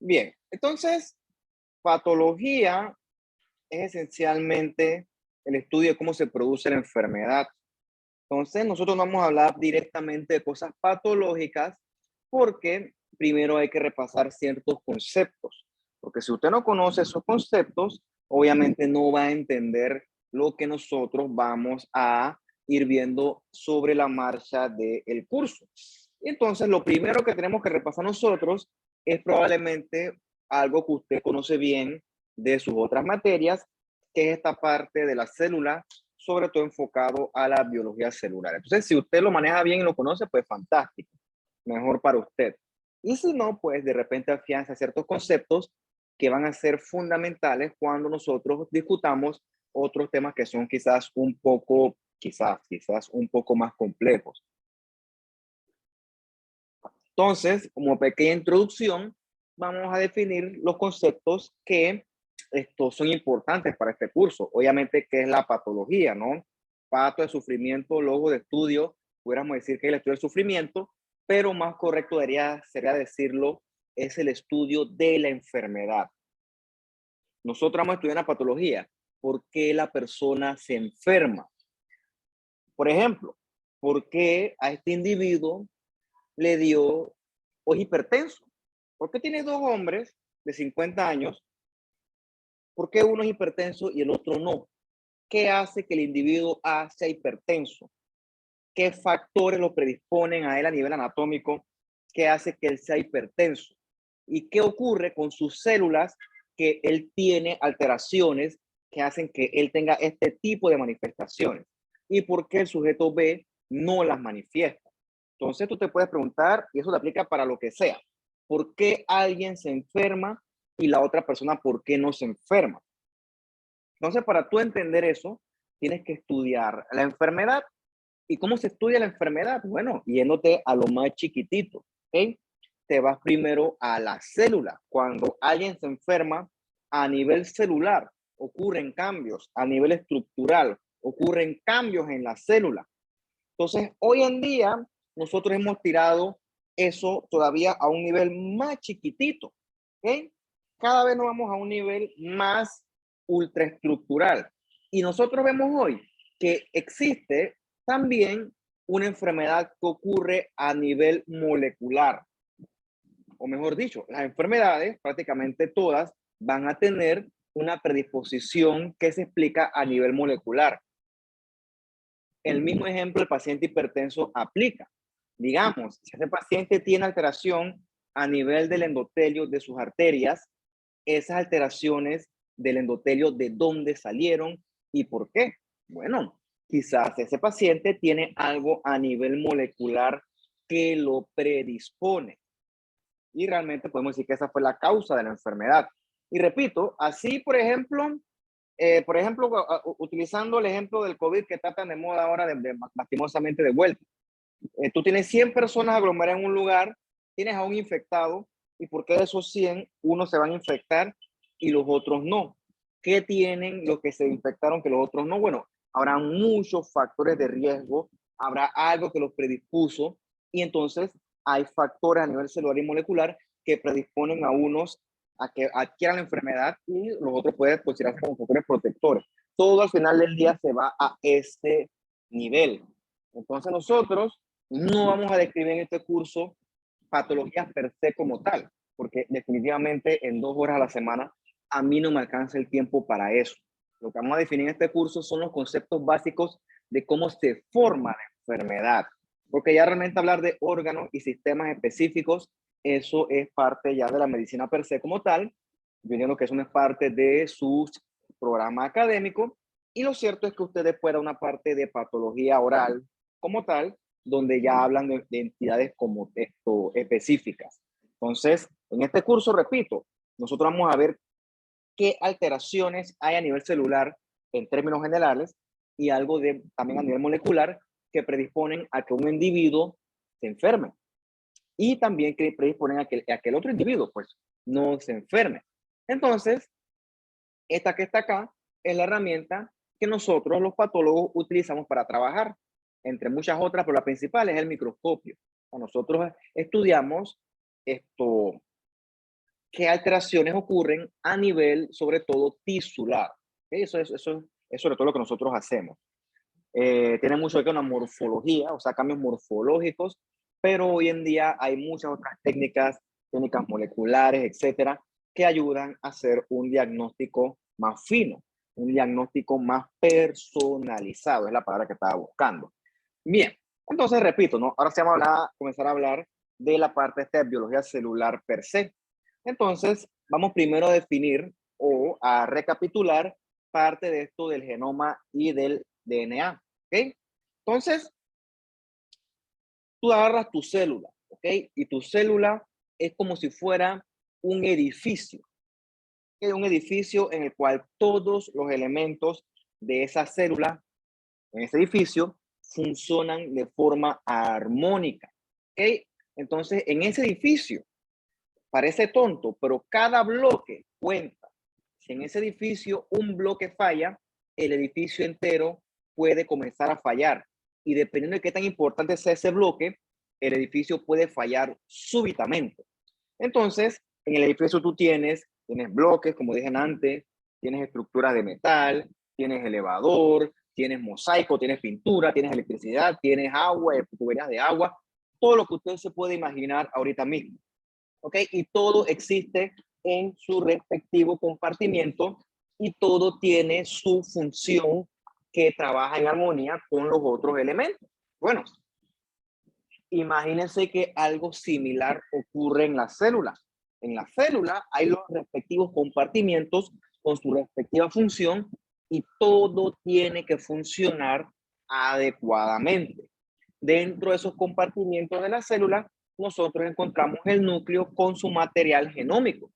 Bien, entonces, patología es esencialmente el estudio de cómo se produce la enfermedad. Entonces, nosotros no vamos a hablar directamente de cosas patológicas porque primero hay que repasar ciertos conceptos. Porque si usted no conoce esos conceptos, obviamente no va a entender lo que nosotros vamos a ir viendo sobre la marcha del curso. Y entonces, lo primero que tenemos que repasar nosotros es probablemente algo que usted conoce bien de sus otras materias, que es esta parte de la célula, sobre todo enfocado a la biología celular. Entonces, si usted lo maneja bien y lo conoce, pues fantástico, mejor para usted. Y si no, pues de repente afianza ciertos conceptos que van a ser fundamentales cuando nosotros discutamos otros temas que son quizás un poco, quizás un poco más complejos. Entonces, como pequeña introducción, vamos a definir los conceptos que estos son importantes para este curso. Obviamente, ¿qué es la patología, no? Pato de sufrimiento, logo de estudio, pudiéramos decir que es el estudio del sufrimiento, pero más correcto sería decirlo, es el estudio de la enfermedad. Nosotros vamos a estudiar la patología, ¿por qué la persona se enferma? Por ejemplo, ¿por qué a este individuo le dio o es hipertenso? ¿Por qué tiene dos hombres de 50 años? ¿Por qué uno es hipertenso y el otro no? ¿Qué hace que el individuo sea hipertenso? ¿Qué factores lo predisponen a él a nivel anatómico? ¿Qué hace que él sea hipertenso? ¿Y qué ocurre con sus células que él tiene alteraciones que hacen que él tenga este tipo de manifestaciones? ¿Y por qué el sujeto B no las manifiesta? Entonces tú te puedes preguntar, y eso te aplica para lo que sea, ¿por qué alguien se enferma y la otra persona por qué no se enferma? Entonces, para tú entender eso, tienes que estudiar la enfermedad. ¿Y cómo se estudia la enfermedad? Bueno, yéndote a lo más chiquitito, ¿ok? Te vas primero a la célula. Cuando alguien se enferma a nivel celular, ocurren cambios a nivel estructural, ocurren cambios en la célula. Entonces, hoy en día, nosotros hemos tirado eso todavía a un nivel más chiquitito, ¿ok? Cada vez nos vamos a un nivel más ultraestructural. Y nosotros vemos hoy que existe también una enfermedad que ocurre a nivel molecular. O mejor dicho, las enfermedades, prácticamente todas, van a tener una predisposición que se explica a nivel molecular. El mismo ejemplo, el paciente hipertenso aplica. Digamos, si ese paciente tiene alteración a nivel del endotelio de sus arterias, esas alteraciones del endotelio, ¿de dónde salieron y por qué? Bueno, quizás ese paciente tiene algo a nivel molecular que lo predispone. Y realmente podemos decir que esa fue la causa de la enfermedad. Y repito, así, por ejemplo, utilizando el ejemplo del COVID que está tan de moda ahora, lastimosamente de vuelta. Tú tienes 100 personas aglomeradas en un lugar, tienes a un infectado, y por qué de esos 100, unos se van a infectar y los otros no. ¿Qué tienen los que se infectaron que los otros no? Bueno, habrá muchos factores de riesgo, habrá algo que los predispuso, y entonces hay factores a nivel celular y molecular que predisponen a unos a que adquieran la enfermedad y los otros pueden considerarse como factores protectores. Todo al final del día se va a este nivel. Entonces nosotros no vamos a describir en este curso patologías per se como tal, porque definitivamente en 2 horas a la semana a mí no me alcanza el tiempo para eso. Lo que vamos a definir en este curso son los conceptos básicos de cómo se forma la enfermedad, porque ya realmente hablar de órganos y sistemas específicos, eso es parte ya de la medicina per se como tal. Yo entiendo que eso no es parte de su programa académico, y lo cierto es que ustedes puedan una parte de patología oral como tal, donde ya hablan de entidades como esto, específicas. Entonces, en este curso, repito, nosotros vamos a ver qué alteraciones hay a nivel celular en términos generales y algo también a nivel molecular que predisponen a que un individuo se enferme y también que predisponen a que el otro individuo pues no se enferme. Entonces, esta que está acá es la herramienta que nosotros los patólogos utilizamos para trabajar, entre muchas otras, pero la principal es el microscopio. Nosotros estudiamos esto, qué alteraciones ocurren a nivel, sobre todo, tisular. ¿Okay? Eso es sobre todo lo que nosotros hacemos. Tiene mucho que ver con la morfología, o sea, cambios morfológicos, pero hoy en día hay muchas otras técnicas moleculares, etcétera, que ayudan a hacer un diagnóstico más fino, un diagnóstico más personalizado, es la palabra que estaba buscando. Bien, entonces repito, ¿no? Ahora se vamos a comenzar a hablar de la parte de biología celular per se. Entonces, vamos primero a definir o a recapitular parte de esto del genoma y del DNA, ¿ok? Entonces, tú agarras tu célula, ¿ok? Y tu célula es como si fuera un edificio, ¿ok? Un edificio en el cual todos los elementos de esa célula, en ese edificio, funcionan de forma armónica, ¿ok? Entonces, en ese edificio, parece tonto, pero cada bloque cuenta. Si en ese edificio un bloque falla, el edificio entero puede comenzar a fallar. Y dependiendo de qué tan importante sea ese bloque, el edificio puede fallar súbitamente. Entonces, en el edificio tú tienes bloques, como dije antes, tienes estructuras de metal, tienes elevador, tienes mosaico, tienes pintura, tienes electricidad, tienes agua, tuberías de agua, todo lo que usted se puede imaginar ahorita mismo. ¿Ok? Y todo existe en su respectivo compartimiento y todo tiene su función que trabaja en armonía con los otros elementos. Bueno, imagínense que algo similar ocurre en la célula. En la célula hay los respectivos compartimientos con su respectiva función y todo tiene que funcionar adecuadamente. Dentro de esos compartimientos de la célula, nosotros encontramos el núcleo con su material genómico.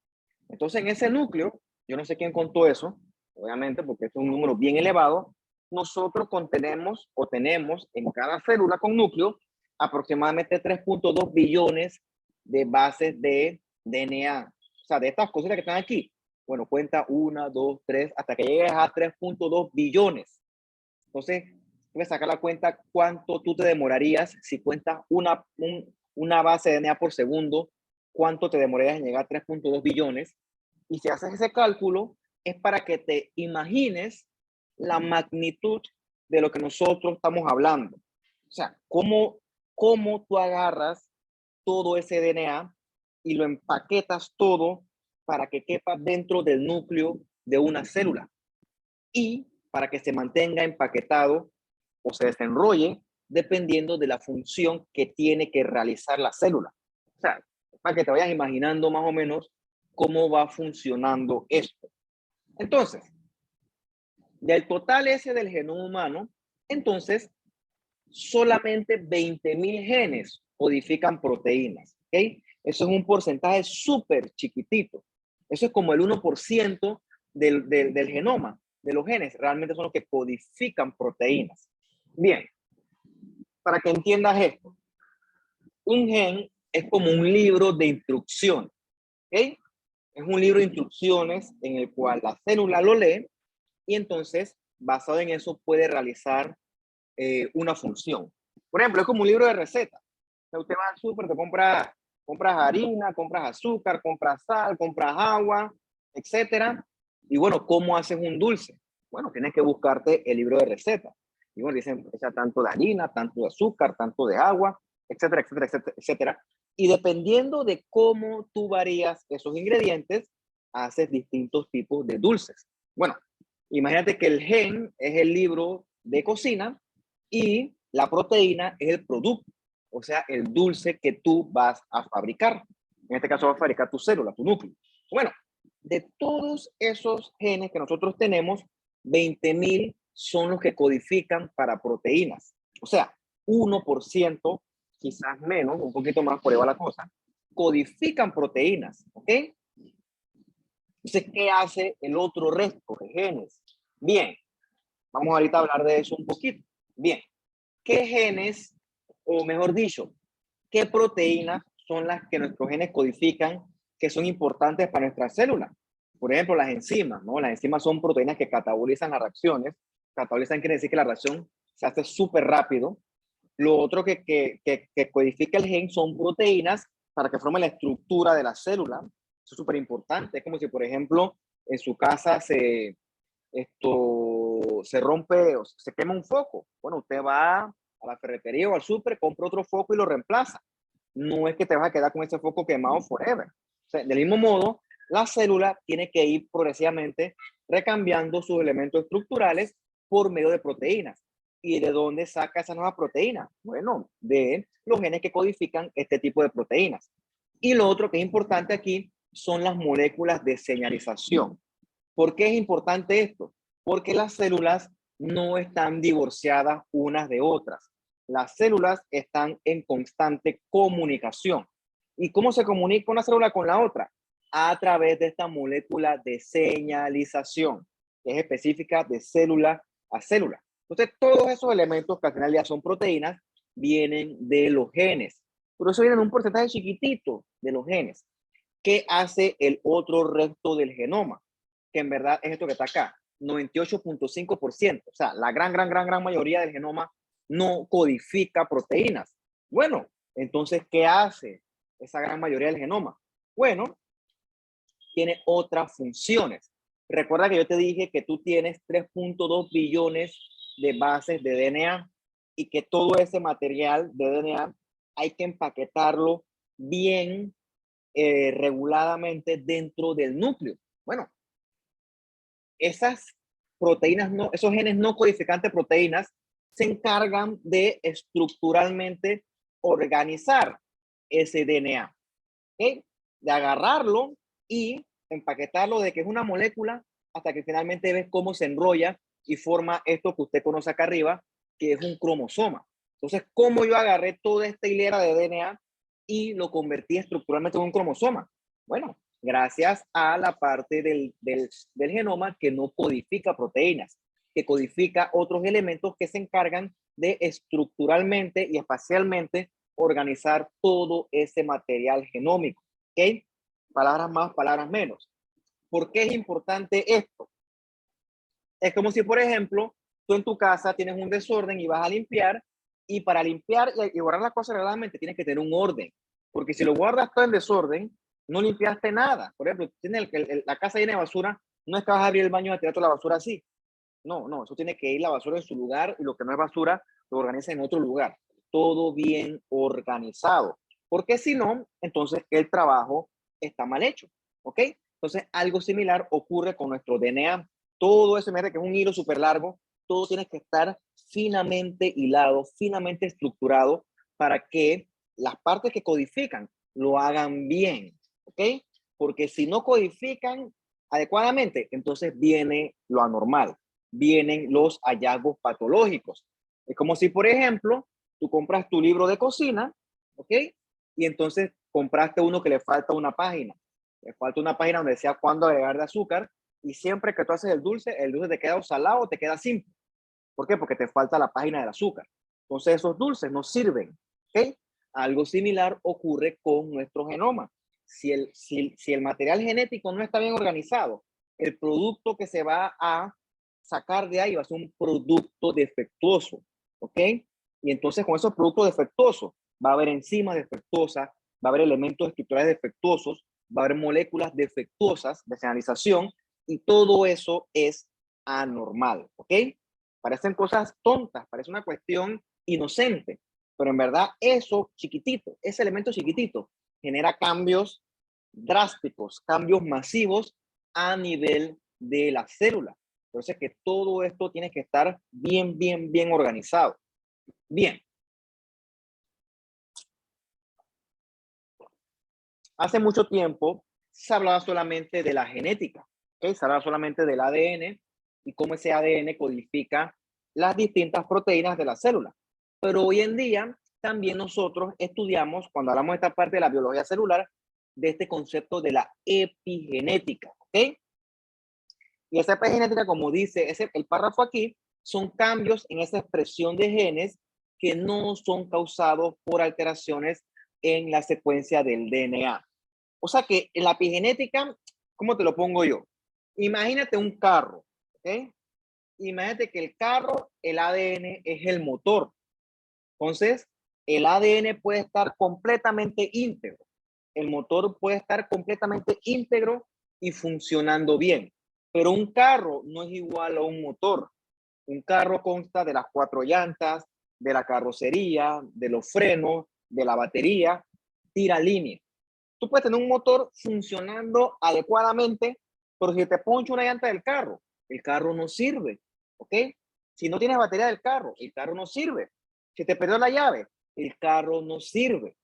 Entonces, en ese núcleo, yo no sé quién contó eso, obviamente, porque es un número bien elevado, nosotros contenemos o tenemos en cada célula con núcleo aproximadamente 3.2 billones de bases de DNA. O sea, de estas cositas que están aquí, bueno, cuenta 1, 2, 3, hasta que llegues a 3.2 billones. Entonces, puedes sacar la cuenta cuánto tú te demorarías si cuentas una base de DNA por segundo, cuánto te demorarías en llegar a 3.2 billones. Y si haces ese cálculo, es para que te imagines la magnitud de lo que nosotros estamos hablando. O sea, cómo tú agarras todo ese DNA y lo empaquetas todo para que quepa dentro del núcleo de una célula y para que se mantenga empaquetado o se desenrolle dependiendo de la función que tiene que realizar la célula. O sea, para que te vayas imaginando más o menos cómo va funcionando esto. Entonces, del total ese del genoma humano, entonces, solamente 20.000 genes codifican proteínas, ¿ok? Eso es un porcentaje súper chiquitito. Eso es como el 1% del genoma, de los genes, realmente son los que codifican proteínas. Bien, para que entiendas esto, un gen es como un libro de instrucciones, ¿ok? Es un libro de instrucciones en el cual la célula lo lee y entonces, basado en eso, puede realizar una función. Por ejemplo, es como un libro de recetas. O sea, usted va al súper, te compras harina, compras azúcar, compras sal, compras agua, etcétera. Y bueno, ¿cómo haces un dulce? Bueno, tienes que buscarte el libro de recetas. Y bueno, dicen, echa tanto de harina, tanto de azúcar, tanto de agua, etcétera, etcétera, etcétera, etcétera. Y dependiendo de cómo tú varías esos ingredientes, haces distintos tipos de dulces. Bueno, imagínate que el gen es el libro de cocina y la proteína es el producto, o sea, el dulce que tú vas a fabricar. En este caso vas a fabricar tu célula, tu núcleo. Bueno, de todos esos genes que nosotros tenemos, 20.000 son los que codifican para proteínas. O sea, 1%, quizás menos, un poquito más, por ahí va la cosa, codifican proteínas, ¿ok? Entonces, ¿qué hace el otro resto de genes? Bien, vamos ahorita a hablar de eso un poquito. Bien, ¿qué genes, o mejor dicho, qué proteínas son las que nuestros genes codifican que son importantes para nuestras células? Por ejemplo, las enzimas, ¿no? Las enzimas son proteínas que catabolizan las reacciones. Catabolizan quiere decir que la reacción se hace súper rápido. Lo otro que codifica el gen son proteínas para que formen la estructura de la célula. Eso es súper importante. Es como si, por ejemplo, en su casa se rompe o se quema un foco. Bueno, usted va a la ferretería o al súper, compra otro foco y lo reemplaza. No es que te vas a quedar con ese foco quemado forever. O sea, del mismo modo, la célula tiene que ir progresivamente recambiando sus elementos estructurales por medio de proteínas. ¿Y de dónde saca esa nueva proteína? Bueno, de los genes que codifican este tipo de proteínas. Y lo otro que es importante aquí son las moléculas de señalización. ¿Por qué es importante esto? Porque las células no están divorciadas unas de otras. Las células están en constante comunicación. ¿Y cómo se comunica una célula con la otra? A través de esta molécula de señalización, que es específica de célula a célula. Entonces, todos esos elementos que al final ya son proteínas, vienen de los genes. Pero eso viene en un porcentaje chiquitito de los genes. ¿Qué hace el otro resto del genoma? Que en verdad es esto que está acá, 98.5%. O sea, la gran mayoría del genoma no codifica proteínas. Bueno, entonces, ¿qué hace esa gran mayoría del genoma? Bueno, tiene otras funciones. Recuerda que yo te dije que tú tienes 3.2 billones de bases de DNA y que todo ese material de DNA hay que empaquetarlo bien reguladamente dentro del núcleo. Bueno, esas proteínas, no, esos genes no codificantes proteínas se encargan de estructuralmente organizar ese DNA, ¿okay? De agarrarlo y empaquetarlo de que es una molécula hasta que finalmente ves cómo se enrolla y forma esto que usted conoce acá arriba, que es un cromosoma. Entonces, ¿cómo yo agarré toda esta hilera de DNA y lo convertí estructuralmente en un cromosoma? Bueno, gracias a la parte del genoma que no codifica proteínas, que codifica otros elementos que se encargan de estructuralmente y espacialmente organizar todo ese material genómico. ¿Ok? Palabras más, palabras menos. ¿Por qué es importante esto? Es como si, por ejemplo, tú en tu casa tienes un desorden y vas a limpiar, y para limpiar y guardar las cosas realmente tienes que tener un orden. Porque si lo guardas todo en desorden, no limpiaste nada. Por ejemplo, tienes la casa llena de basura, no es que vas a abrir el baño y a tirar toda la basura así. No, eso tiene que ir la basura en su lugar y lo que no es basura lo organiza en otro lugar. Todo bien organizado. Porque si no, entonces el trabajo está mal hecho. ¿Ok? Entonces algo similar ocurre con nuestro DNA. Todo eso, mira que es un hilo súper largo, todo tiene que estar finamente hilado, finamente estructurado para que las partes que codifican lo hagan bien. ¿Ok? Porque si no codifican adecuadamente, entonces viene lo anormal, vienen los hallazgos patológicos. Es como si, por ejemplo, tú compras tu libro de cocina, ¿ok? Y entonces compraste uno que le falta una página. Le falta una página donde decía cuándo agregar de azúcar, y siempre que tú haces el dulce te queda salado o te queda simple. ¿Por qué? Porque te falta la página del azúcar. Entonces esos dulces no sirven, ¿ok? Algo similar ocurre con nuestro genoma. Si el material genético no está bien organizado, el producto que se va a sacar de ahí va a ser un producto defectuoso, ¿ok? Y entonces con esos productos defectuosos va a haber enzimas defectuosas, va a haber elementos estructurales defectuosos, va a haber moléculas defectuosas de señalización, y todo eso es anormal, ¿ok? Parecen cosas tontas, parece una cuestión inocente, pero en verdad eso chiquitito, ese elemento chiquitito, genera cambios drásticos, cambios masivos a nivel de la célula. Entonces que todo esto tiene que estar bien organizado. Bien. Hace mucho tiempo se hablaba solamente de la genética, ¿okay? Se hablaba solamente del ADN y cómo ese ADN codifica las distintas proteínas de la célula. Pero hoy en día también nosotros estudiamos, cuando hablamos de esta parte de la biología celular, de este concepto de la epigenética, ¿ok? Y esa epigenética, como dice el párrafo aquí, son cambios en esa expresión de genes que no son causados por alteraciones en la secuencia del DNA. O sea que en la epigenética, ¿cómo te lo pongo yo? Imagínate un carro, ¿ok? Imagínate que el carro, el ADN es el motor. Entonces, el ADN puede estar completamente íntegro. el motor puede estar completamente íntegro y funcionando bien. Pero un carro no es igual a un motor. Un carro consta de las 4 llantas, de la carrocería, de los frenos, de la batería, tira línea. Tú puedes tener un motor funcionando adecuadamente, pero si te poncho una llanta del carro, el carro no sirve, ¿ok? Si no tienes batería del carro, el carro no sirve. Si te perdió la llave, el carro no sirve.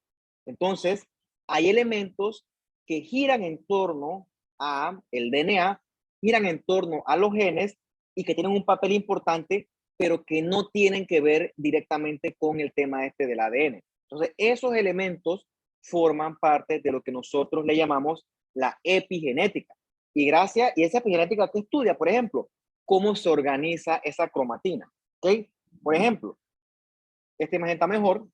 Entonces, hay elementos que giran en torno a el DNA, giran en torno a los genes y que tienen un papel importante, pero que no tienen que ver directamente con el tema este del ADN. Entonces, esos elementos forman parte de lo que nosotros le llamamos la epigenética. Y esa epigenética que estudia, por ejemplo, cómo se organiza esa cromatina. ¿Ok? Por ejemplo, esta imagen está mejor.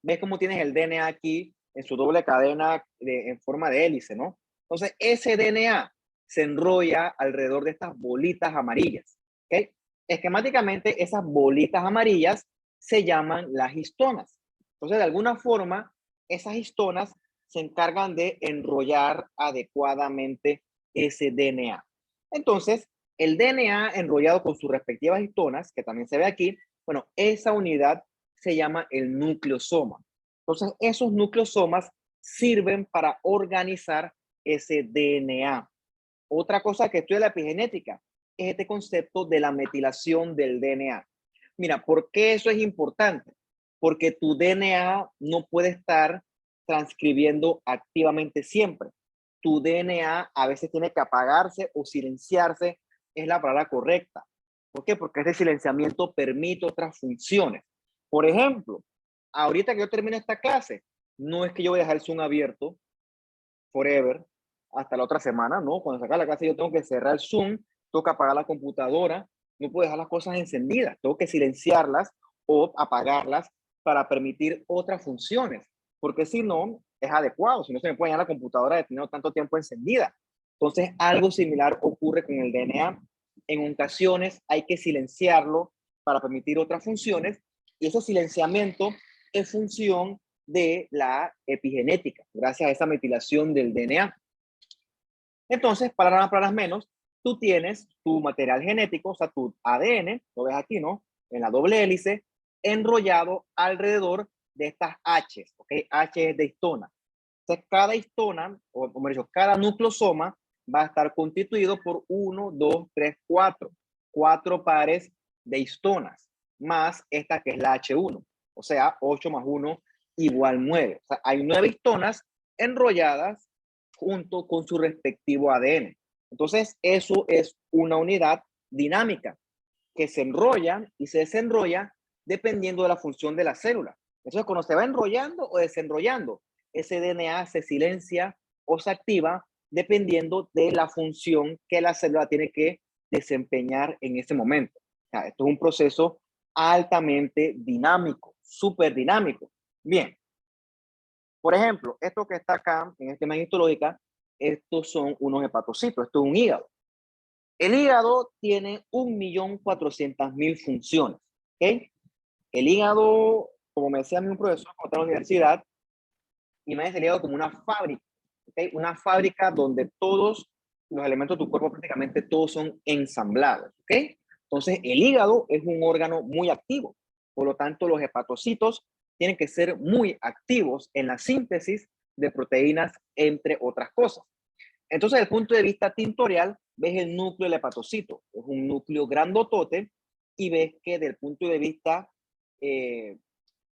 ¿Ves cómo tienes el DNA aquí en su doble cadena en forma de hélice, no? Entonces, ese DNA se enrolla alrededor de estas bolitas amarillas. ¿Ok? Esquemáticamente, esas bolitas amarillas se llaman las histonas. Entonces, de alguna forma, esas histonas se encargan de enrollar adecuadamente ese DNA. Entonces, el DNA enrollado con sus respectivas histonas, que también se ve aquí, bueno, esa unidad se llama el nucleosoma. Entonces, esos nucleosomas sirven para organizar ese DNA. Otra cosa que estudia la epigenética es este concepto de la metilación del DNA. Mira, ¿por qué eso es importante? Porque tu DNA no puede estar transcribiendo activamente siempre. Tu DNA a veces tiene que apagarse o silenciarse, es la palabra correcta. ¿Por qué? Porque este silenciamiento permite otras funciones. Por ejemplo, ahorita que yo termine esta clase, no es que yo voy a dejar el Zoom abierto forever hasta la otra semana, ¿no? Cuando se acabe la clase yo tengo que cerrar el Zoom, tengo que apagar la computadora, no puedo dejar las cosas encendidas, tengo que silenciarlas o apagarlas para permitir otras funciones, porque si no, es adecuado, si no se me puede dañar la computadora de tener tanto tiempo encendida. Entonces, algo similar ocurre con el DNA. En ocasiones hay que silenciarlo para permitir otras funciones y ese silenciamiento es función de la epigenética, gracias a esa metilación del DNA. Entonces, para más, para menos, tú tienes tu material genético, o sea, tu ADN, lo ves aquí, ¿no? En la doble hélice, enrollado alrededor de estas H, ¿ok? H es de histona. Entonces, cada histona, o como he dicho, cada nucleosoma va a estar constituido por 1, 2, 3, 4. 4 pares de histonas, más esta que es la H1. O sea, 8 más 1 igual 9. O sea, hay 9 histonas enrolladas junto con su respectivo ADN. Entonces, eso es una unidad dinámica que se enrolla y se desenrolla dependiendo de la función de la célula. Entonces, cuando se va enrollando o desenrollando, ese DNA se silencia o se activa dependiendo de la función que la célula tiene que desempeñar en ese momento. O sea, esto es un proceso altamente dinámico, súper dinámico. Bien, por ejemplo, esto que está acá en esta imagen histológica, estos son unos hepatocitos, esto es un hígado. El hígado tiene 1.400.000 funciones. ¿Okay? El hígado, como me decía mi profesor cuando estaba en la universidad, imagínense el hígado como una fábrica. ¿Okay? Una fábrica donde todos los elementos de tu cuerpo, prácticamente todos son ensamblados. ¿Okay? Entonces, el hígado es un órgano muy activo. Por lo tanto, los hepatocitos tienen que ser muy activos en la síntesis de proteínas, entre otras cosas. Entonces, desde el punto de vista tintorial, ves el núcleo del hepatocito. Es un núcleo grandotote y ves que desde el punto de vista de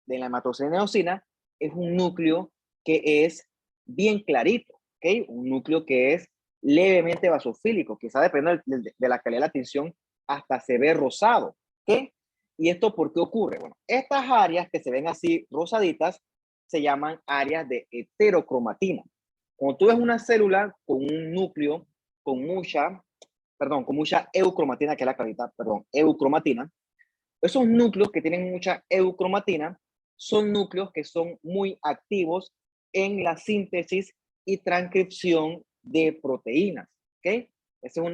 la hematoceneosina, es un núcleo que es bien clarito, ¿ok? Un núcleo que es levemente basofílico, quizá dependiendo de la calidad de la tinción, hasta se ve rosado, ¿ok? ¿Y esto por qué ocurre? Bueno, estas áreas que se ven así rosaditas se llaman áreas de heterocromatina. Cuando tú ves una célula con un núcleo con mucha eucromatina, que es la calidad, eucromatina, esos núcleos que tienen mucha eucromatina son núcleos que son muy activos en la síntesis y transcripción de proteínas. ¿Ok? Esa es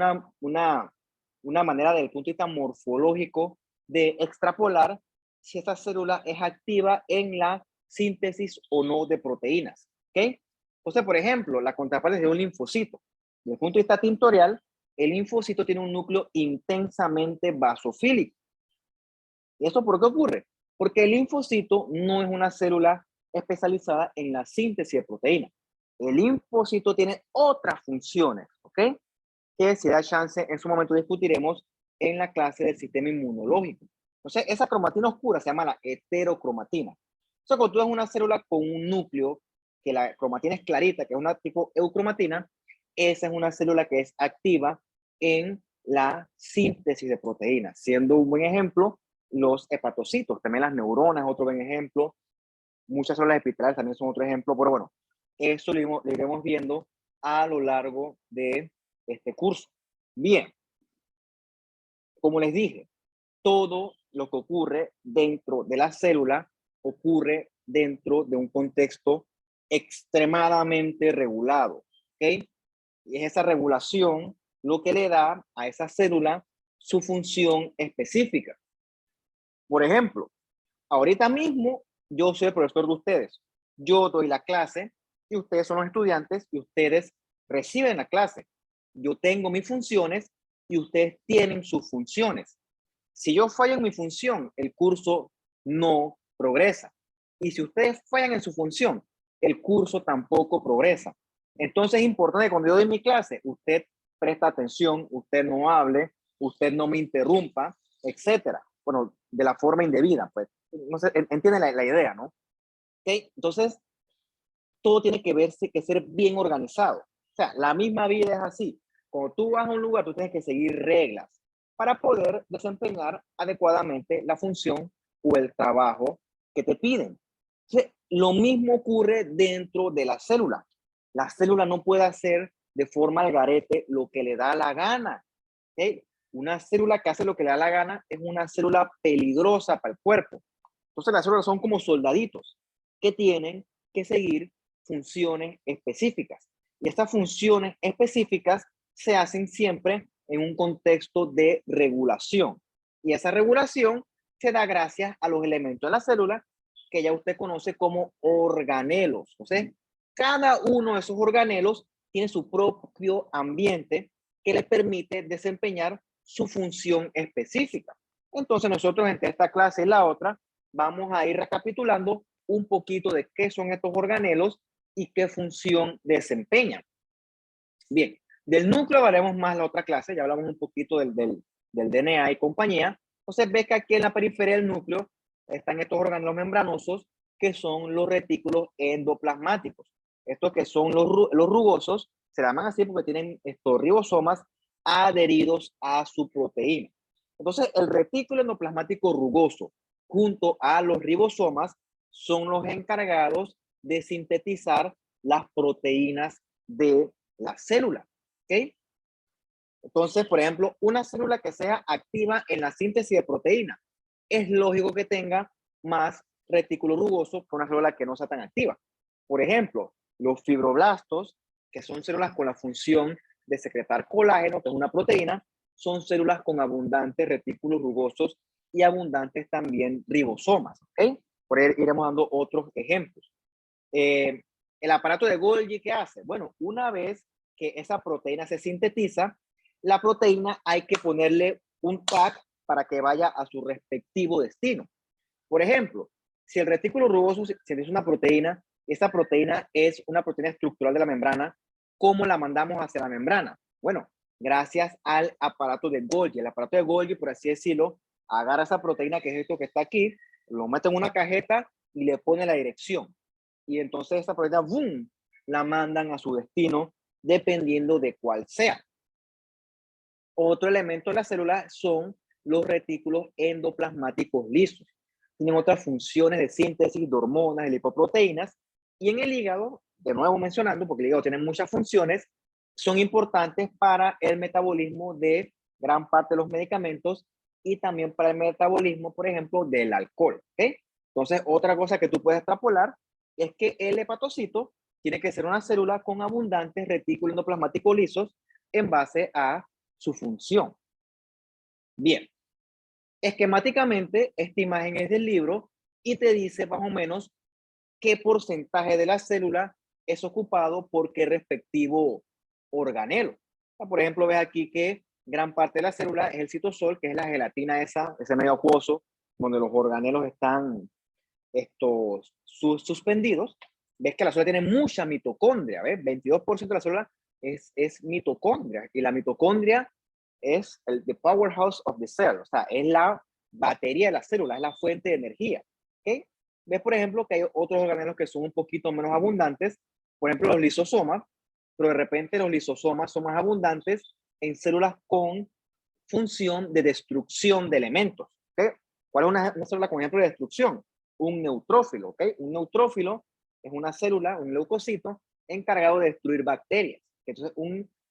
una manera desde el punto de vista morfológico de extrapolar si esa célula es activa en la síntesis o no de proteínas. ¿Ok? Entonces, por ejemplo, la contraparte de un linfocito. Desde el punto de vista tintorial, el linfocito tiene un núcleo intensamente basofílico. ¿Y eso por qué ocurre? Porque el linfocito no es una célula especializada en la síntesis de proteínas. El linfocito tiene otras funciones, ¿ok? Que si da chance, en su momento discutiremos en la clase del sistema inmunológico. Entonces, esa cromatina oscura se llama la heterocromatina. O sea, cuando tú ves una célula con un núcleo, que la cromatina es clarita, que es una tipo eucromatina, esa es una célula que es activa en la síntesis de proteínas, siendo un buen ejemplo los hepatocitos, también las neuronas, otro buen ejemplo, muchas células epiteliales también son otro ejemplo, pero bueno, eso lo iremos viendo a lo largo de este curso. Bien, como les dije, todo lo que ocurre dentro de la célula ocurre dentro de un contexto extremadamente regulado, ¿ok? Y es esa regulación lo que le da a esa célula su función específica. Por ejemplo, ahorita mismo yo soy el profesor de ustedes. Yo doy la clase y ustedes son los estudiantes y ustedes reciben la clase. Yo tengo mis funciones y ustedes tienen sus funciones. Si yo fallo en mi función, el curso no progresa. Y si ustedes fallan en su función, el curso tampoco progresa. Entonces es importante que cuando yo doy mi clase, usted presta atención, usted no hable, usted no me interrumpa, etcétera. Bueno, de la forma indebida, pues. No sé, entiende la idea, ¿no? ¿Okay? Entonces, todo tiene que verse, que ser bien organizado. O sea, la misma vida es así. Cuando tú vas a un lugar, tú tienes que seguir reglas para poder desempeñar adecuadamente la función o el trabajo que te piden. Entonces, lo mismo ocurre dentro de la célula. La célula no puede hacer de forma al garete lo que le da la gana. ¿Okay? Una célula que hace lo que le da la gana es una célula peligrosa para el cuerpo. Entonces las células son como soldaditos que tienen que seguir funciones específicas. Y estas funciones específicas se hacen siempre en un contexto de regulación. Y esa regulación se da gracias a los elementos de la célula que ya usted conoce como organelos. Entonces, cada uno de esos organelos tiene su propio ambiente que le permite desempeñar su función específica. Entonces, nosotros entre esta clase y la otra vamos a ir recapitulando un poquito de qué son estos organelos y qué función desempeñan. Bien, del núcleo hablaremos más la otra clase, ya hablamos un poquito del DNA y compañía. Entonces ve que aquí en la periferia del núcleo están estos organelos membranosos que son los retículos endoplasmáticos. Estos que son los rugosos, se llaman así porque tienen estos ribosomas adheridos a su proteína. Entonces el retículo endoplasmático rugoso junto a los ribosomas son los encargados de sintetizar las proteínas de la célula. ¿Ok? Entonces, por ejemplo, una célula que sea activa en la síntesis de proteína, es lógico que tenga más retículo rugoso que una célula que no sea tan activa. Por ejemplo, los fibroblastos, que son células con la función de secretar colágeno, que es una proteína, son células con abundantes retículos rugosos y abundantes también ribosomas. ¿Ok? Por ahí iremos dando otros ejemplos. El aparato de Golgi, ¿qué hace? Bueno, una vez que esa proteína se sintetiza, la proteína hay que ponerle un tag para que vaya a su respectivo destino. Por ejemplo, si el retículo rugoso sintetiza una proteína, esa proteína es una proteína estructural de la membrana, ¿cómo la mandamos hacia la membrana? Bueno, gracias al aparato de Golgi. El aparato de Golgi, por así decirlo, agarra esa proteína, que es esto que está aquí, lo mete en una cajeta y le pone la dirección. Y entonces esa proteína, ¡boom!, la mandan a su destino dependiendo de cuál sea. Otro elemento de la célula son los retículos endoplasmáticos lisos. Tienen otras funciones de síntesis de hormonas, de lipoproteínas. Y en el hígado, de nuevo mencionando, porque el hígado tiene muchas funciones, son importantes para el metabolismo de gran parte de los medicamentos y también para el metabolismo, por ejemplo, del alcohol. ¿Okay? Entonces, otra cosa que tú puedes extrapolar es que el hepatocito tiene que ser una célula con abundantes retículos endoplasmáticos lisos en base a su función. Bien, esquemáticamente esta imagen es del libro y te dice más o menos qué porcentaje de la célula es ocupado por qué respectivo organelo. O sea, por ejemplo, ves aquí que gran parte de la célula es el citosol, que es la gelatina esa, ese medio acuoso, donde los organelos están suspendidos. Ves que la célula tiene mucha mitocondria, ¿ves? 22% de la célula es mitocondria, y la mitocondria es the powerhouse of the cell, o sea, es la batería de la célula, es la fuente de energía. ¿Okay? Ves, por ejemplo, que hay otros organelos que son un poquito menos abundantes, por ejemplo, los lisosomas, pero de repente los lisosomas son más abundantes en células con función de destrucción de elementos. ¿Okay? ¿Cuál es una célula con ejemplo de destrucción? Un neutrófilo. ¿Okay? Un neutrófilo es una célula, un leucocito, encargado de destruir bacterias. Entonces,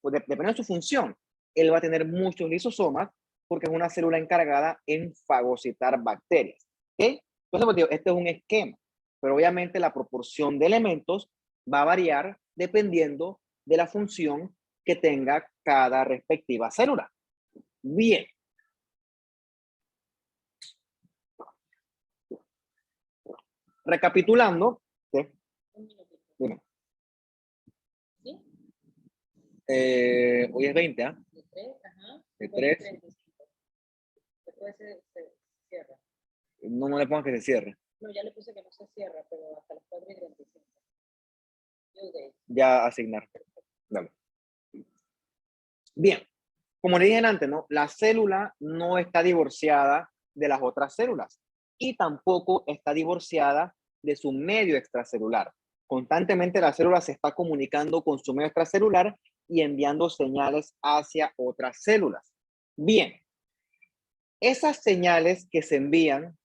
dependiendo de su función, él va a tener muchos lisosomas porque es una célula encargada en fagocitar bacterias. ¿Okay? Entonces, este es un esquema, pero obviamente la proporción de elementos va a variar dependiendo de la función que tenga cada respectiva célula. Bien. Recapitulando. ¿Sí? Dime. ¿Sí? Hoy es 20, ¿ah? De 3, ajá. De 3. Después se cierra. No, no le pongas que se cierre. No, ya le puse que no se cierra, pero hasta las 4:35. Ya asignar. Dale. Bien. Como le dije antes, ¿no? La célula no está divorciada de las otras células y tampoco está divorciada de su medio extracelular. Constantemente la célula se está comunicando con su medio extracelular y enviando señales hacia otras células. Bien, esas señales que se envían,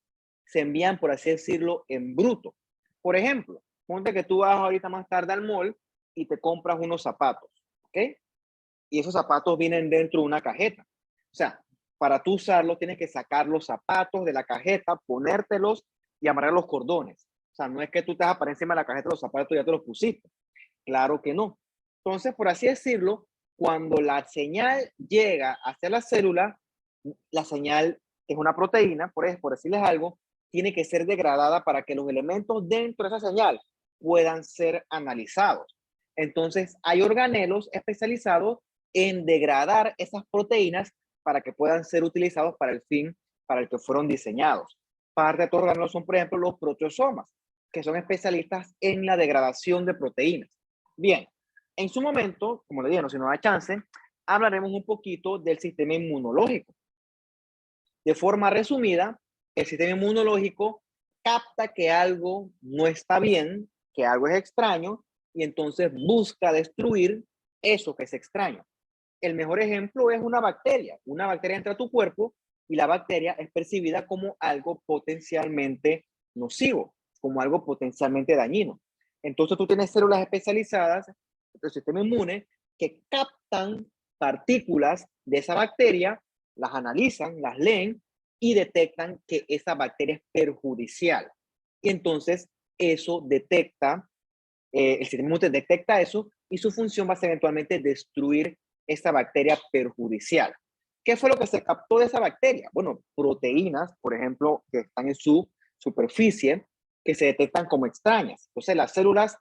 por así decirlo, en bruto. Por ejemplo, ponte que tú vas ahorita más tarde al mall y te compras unos zapatos, ¿ok? Y esos zapatos vienen dentro de una cajeta. O sea, para tú usarlos tienes que sacar los zapatos de la cajeta, ponértelos y amarrar los cordones. O sea, no es que tú te vas a parar encima de la cajeta de los zapatos y ya te los pusiste. Claro que no. Entonces, por así decirlo, cuando la señal llega hacia la célula, la señal es una proteína, por decirles algo, tiene que ser degradada para que los elementos dentro de esa señal puedan ser analizados. Entonces, hay organelos especializados en degradar esas proteínas para que puedan ser utilizados para el fin para el que fueron diseñados. Parte de estos organelos son, por ejemplo, los proteosomas, que son especialistas en la degradación de proteínas. Bien, en su momento, como le dije, no, si no da chance, hablaremos un poquito del sistema inmunológico. De forma resumida, el sistema inmunológico capta que algo no está bien, que algo es extraño, y entonces busca destruir eso que es extraño. El mejor ejemplo es una bacteria. Una bacteria entra a tu cuerpo y la bacteria es percibida como algo potencialmente nocivo, como algo potencialmente dañino. Entonces tú tienes células especializadas del sistema inmune que captan partículas de esa bacteria, las analizan, las leen y detectan que esa bacteria es perjudicial. Y entonces eso detecta, el sistema inmune detecta eso y su función va a ser eventualmente destruir esa bacteria perjudicial. ¿Qué fue lo que se captó de esa bacteria? Bueno, proteínas, por ejemplo, que están en su superficie, que se detectan como extrañas. Entonces las células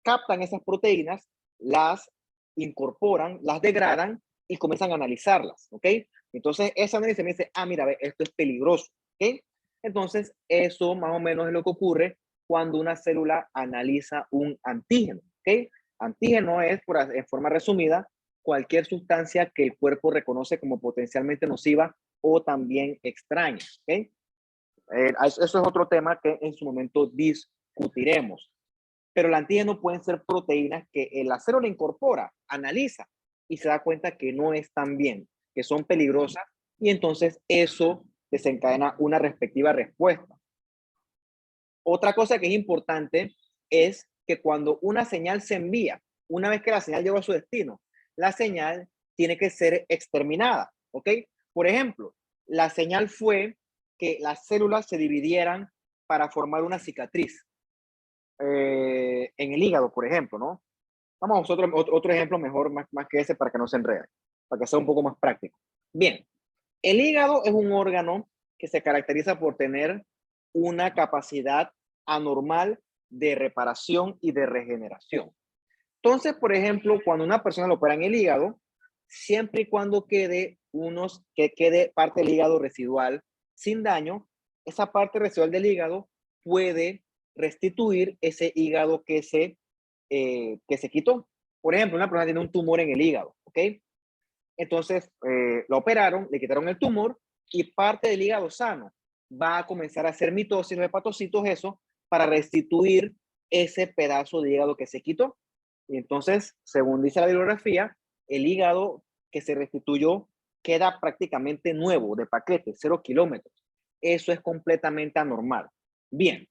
captan esas proteínas, las incorporan, las degradan y comienzan a analizarlas, ¿ok? Entonces esa análisis me dice, mira, esto es peligroso, ¿ok? Entonces eso más o menos es lo que ocurre cuando una célula analiza un antígeno, ¿ok? Antígeno es, en forma resumida, cualquier sustancia que el cuerpo reconoce como potencialmente nociva o también extraña, ¿ok? Eso es otro tema que en su momento discutiremos. Pero el antígeno pueden ser proteínas que la célula incorpora, analiza y se da cuenta que no están bien, que son peligrosas, y entonces eso desencadena una respectiva respuesta. Otra cosa que es importante es que cuando una señal se envía, una vez que la señal llegó a su destino, la señal tiene que ser exterminada, ¿ok? Por ejemplo, la señal fue que las células se dividieran para formar una cicatriz en el hígado, por ejemplo, ¿no? Vamos a otro ejemplo mejor, más que ese, para que no se enrede, para que sea un poco más práctico. Bien, el hígado es un órgano que se caracteriza por tener una capacidad anormal de reparación y de regeneración. Entonces, por ejemplo, cuando una persona lo opera en el hígado, siempre y cuando que quede parte del hígado residual sin daño, esa parte residual del hígado puede restituir ese hígado que se quitó. Por ejemplo, una persona tiene un tumor en el hígado, ¿ok? Entonces, lo operaron, le quitaron el tumor y parte del hígado sano va a comenzar a hacer mitosis, los hepatocitos, eso, para restituir ese pedazo de hígado que se quitó. Y entonces, según dice la bibliografía, el hígado que se restituyó queda prácticamente nuevo, de paquete, 0 kilómetros. Eso es completamente anormal. Bien,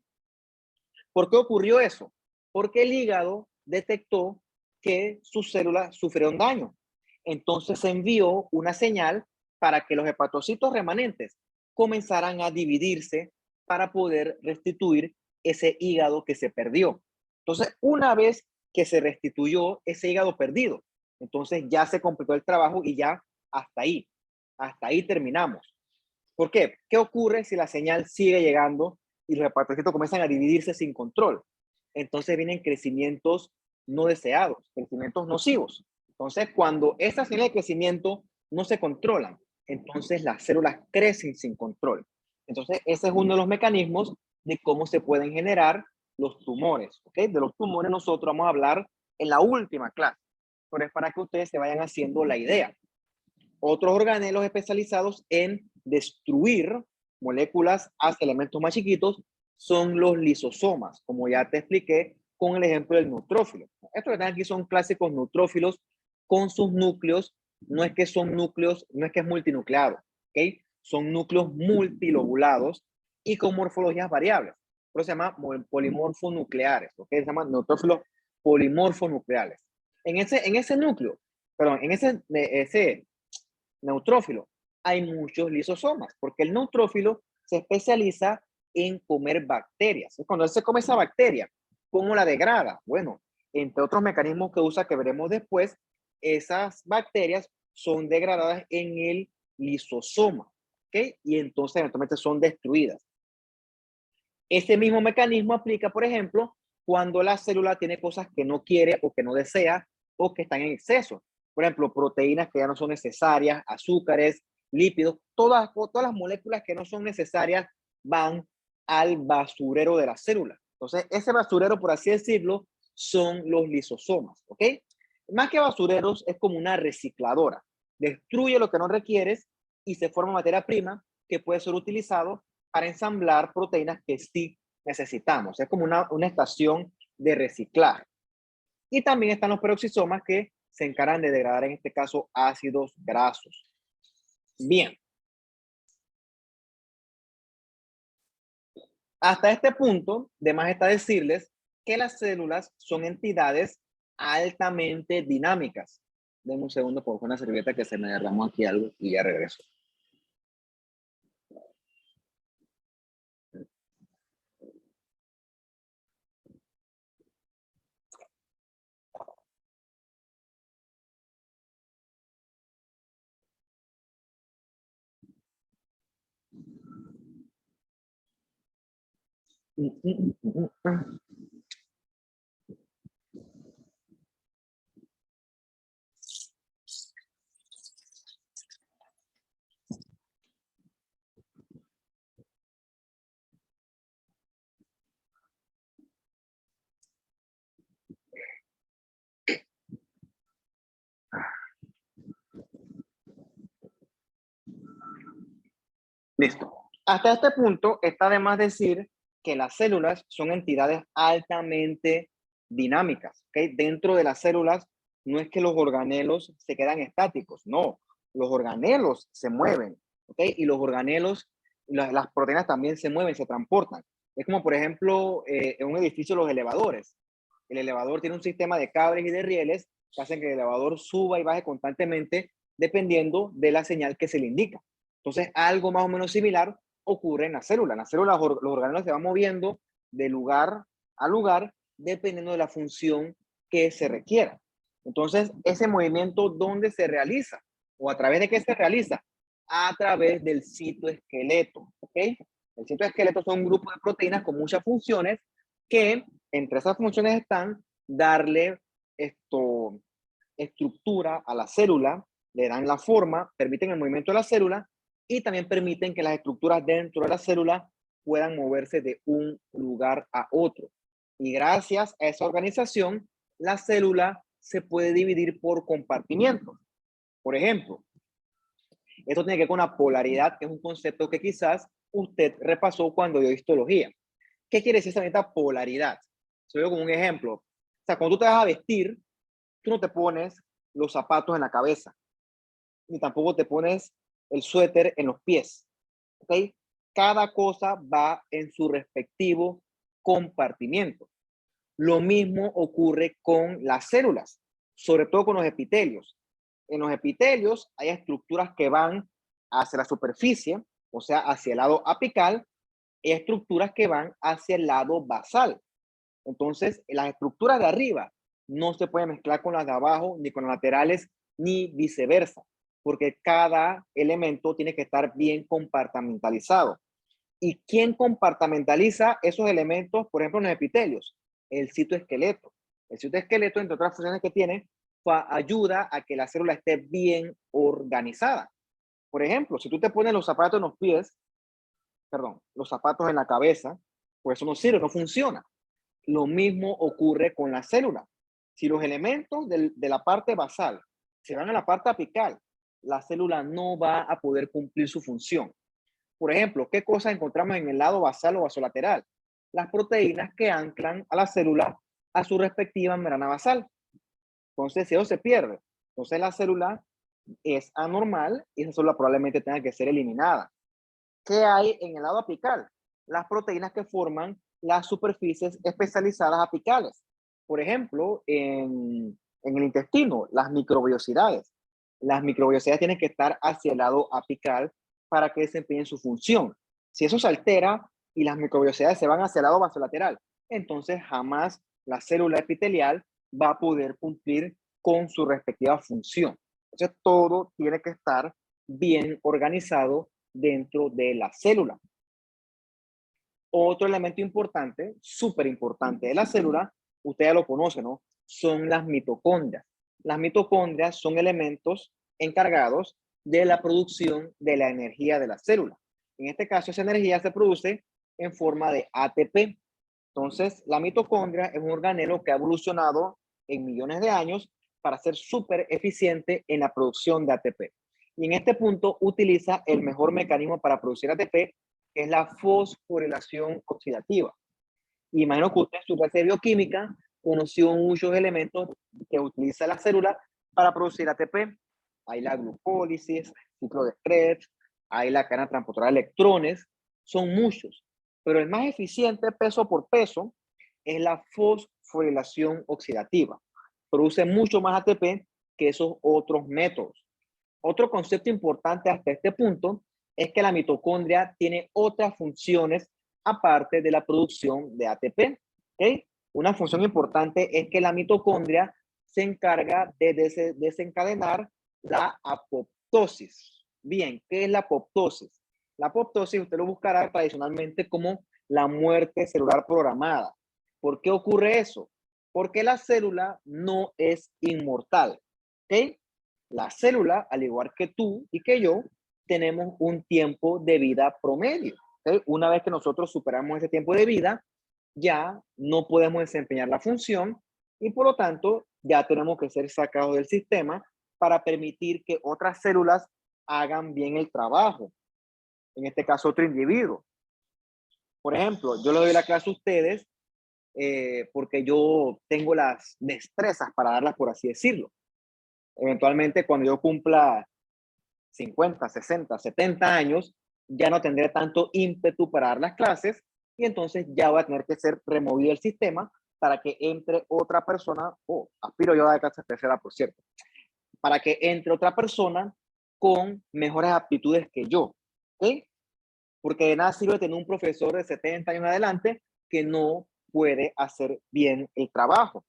¿por qué ocurrió eso? Porque el hígado detectó que sus células sufrieron daño. Entonces se envió una señal para que los hepatocitos remanentes comenzaran a dividirse para poder restituir ese hígado que se perdió. Entonces, una vez que se restituyó ese hígado perdido, entonces ya se completó el trabajo y ya hasta ahí terminamos. ¿Por qué? ¿Qué ocurre si la señal sigue llegando y los hepatocitos comienzan a dividirse sin control? Entonces vienen crecimientos no deseados, crecimientos nocivos. Entonces, cuando esa señal de crecimiento no se controlan, entonces las células crecen sin control. Entonces, ese es uno de los mecanismos de cómo se pueden generar los tumores. ¿Ok? De los tumores nosotros vamos a hablar en la última clase, pero es para que ustedes se vayan haciendo la idea. Otros organelos especializados en destruir moléculas hasta elementos más chiquitos son los lisosomas, como ya te expliqué con el ejemplo del neutrófilo. Estos que están aquí son clásicos neutrófilos con sus núcleos, no es que son núcleos, no es que es multinucleado, ¿ok? Son núcleos multilobulados y con morfologías variables. Por eso se llama polimorfonucleares, ¿ok? Se llaman neutrófilos polimorfonucleares. En ese núcleo, perdón, en ese neutrófilo, hay muchos lisosomas, porque el neutrófilo se especializa en comer bacterias. Cuando él se come esa bacteria, ¿cómo la degrada? Bueno, entre otros mecanismos que usa que veremos después, esas bacterias son degradadas en el lisosoma, ¿ok? Y entonces eventualmente son destruidas. Ese mismo mecanismo aplica, por ejemplo, cuando la célula tiene cosas que no quiere o que no desea o que están en exceso. Por ejemplo, proteínas que ya no son necesarias, azúcares, lípidos, todas las moléculas que no son necesarias van al basurero de la célula. Entonces, ese basurero, por así decirlo, son los lisosomas, ¿ok? Más que basureros, es como una recicladora. Destruye lo que no requieres y se forma materia prima que puede ser utilizado para ensamblar proteínas que sí necesitamos. Es como una estación de reciclaje. Y también están los peroxisomas que se encargan de degradar, en este caso, ácidos grasos. Bien. Hasta este punto, de más está decirles que las células son entidades altamente dinámicas. Denme un segundo, por una servilleta que se me derramó aquí algo y ya regreso. Listo. Hasta este punto está de más decir que las células son entidades altamente dinámicas. ¿Okay? Dentro de las células no es que los organelos se quedan estáticos, no. Los organelos se mueven, ¿okay? Y los organelos, las proteínas también se mueven, se transportan. Es como, por ejemplo, en un edificio los elevadores. El elevador tiene un sistema de cables y de rieles que hacen que el elevador suba y baje constantemente dependiendo de la señal que se le indica. Entonces, algo más o menos similar ocurre en la célula. En la célula los organelos se van moviendo de lugar a lugar dependiendo de la función que se requiera. Entonces, ese movimiento, ¿dónde se realiza? ¿O a través de qué se realiza? A través del citoesqueleto, ¿ok? El citoesqueleto son un grupo de proteínas con muchas funciones que entre esas funciones están darle estructura a la célula, le dan la forma, permiten el movimiento de la célula y también permiten que las estructuras dentro de la célula puedan moverse de un lugar a otro. Y gracias a esa organización, la célula se puede dividir por compartimientos. Por ejemplo, esto tiene que ver con la polaridad, que es un concepto que quizás usted repasó cuando dio histología. ¿Qué quiere decir esta polaridad? Se lo como un ejemplo. O sea, cuando tú te vas a vestir, tú no te pones los zapatos en la cabeza, ni tampoco te pones el suéter en los pies. ¿Ok? Cada cosa va en su respectivo compartimiento. Lo mismo ocurre con las células, sobre todo con los epitelios. En los epitelios hay estructuras que van hacia la superficie, o sea, hacia el lado apical, y estructuras que van hacia el lado basal. Entonces, las estructuras de arriba no se pueden mezclar con las de abajo, ni con las laterales, ni viceversa, porque cada elemento tiene que estar bien compartimentalizado. ¿Y quién compartimentaliza esos elementos, por ejemplo, en los epitelios? El citoesqueleto. El citoesqueleto, entre otras funciones que tiene, ayuda a que la célula esté bien organizada. Por ejemplo, si tú te pones los zapatos en los pies, perdón, los zapatos en la cabeza, pues eso no sirve, no funciona. Lo mismo ocurre con la célula. Si los elementos de la parte basal se van a la parte apical, la célula no va a poder cumplir su función. Por ejemplo, ¿qué cosas encontramos en el lado basal o basolateral? Las proteínas que anclan a la célula a su respectiva membrana basal. Entonces, si eso se pierde, entonces la célula es anormal y esa célula probablemente tenga que ser eliminada. ¿Qué hay en el lado apical? Las proteínas que forman las superficies especializadas apicales. Por ejemplo, en el intestino, las microbiosidades. Las microbiosidades tienen que estar hacia el lado apical para que desempeñen su función. Si eso se altera y las microbiosidades se van hacia el lado basolateral, entonces jamás la célula epitelial va a poder cumplir con su respectiva función. Entonces todo tiene que estar bien organizado dentro de la célula. Otro elemento importante, súper importante de la célula, usted ya lo conoce, ¿no? Son las mitocondrias. Las mitocondrias son elementos encargados de la producción de la energía de la célula. En este caso, esa energía se produce en forma de ATP. Entonces, la mitocondria es un organelo que ha evolucionado en millones de años para ser súper eficiente en la producción de ATP. Y en este punto utiliza el mejor mecanismo para producir ATP, que es la fosforilación oxidativa. Imagino que usted en su clase de bioquímica conoció muchos elementos que utiliza la célula para producir ATP. Hay la glucólisis, ciclo de Krebs, hay la cadena transportadora de electrones, son muchos. Pero el más eficiente peso por peso es la fosforilación oxidativa. Produce mucho más ATP que esos otros métodos. Otro concepto importante hasta este punto es que la mitocondria tiene otras funciones aparte de la producción de ATP. ¿Okay? Una función importante es que la mitocondria se encarga de desencadenar la apoptosis. Bien, ¿qué es la apoptosis? La apoptosis usted lo buscará tradicionalmente como la muerte celular programada. ¿Por qué ocurre eso? Porque la célula no es inmortal. ¿Ok? La célula, al igual que tú y que yo, tenemos un tiempo de vida promedio. ¿Okay? Una vez que nosotros superamos ese tiempo de vida, ya no podemos desempeñar la función y por lo tanto ya tenemos que ser sacados del sistema para permitir que otras células hagan bien el trabajo. En este caso, otro individuo. Por ejemplo, yo le doy la clase a ustedes porque yo tengo las destrezas para darlas, por así decirlo. Eventualmente, cuando yo cumpla 50, 60, 70 años, ya no tendré tanto ímpetu para dar las clases y entonces ya voy a tener que ser removido del sistema para que entre otra persona, aspiro yo a dar clases tercera, por cierto, para que entre otra persona con mejores aptitudes que yo, ¿ok? Porque de nada sirve tener un profesor de 70 años en adelante que no puede hacer bien el trabajo.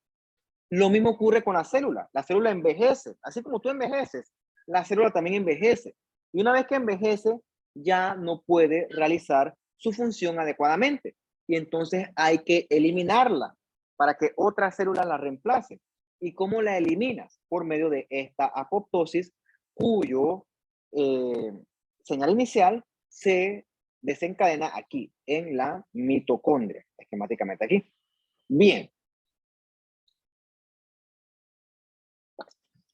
Lo mismo ocurre con la célula envejece, así como tú envejeces, la célula también envejece. Y una vez que envejece, ya no puede realizar su función adecuadamente. Y entonces hay que eliminarla para que otra célula la reemplace. ¿Y cómo la eliminas? Por medio de esta apoptosis, cuyo señal inicial se desencadena aquí, en la mitocondria, esquemáticamente aquí. Bien.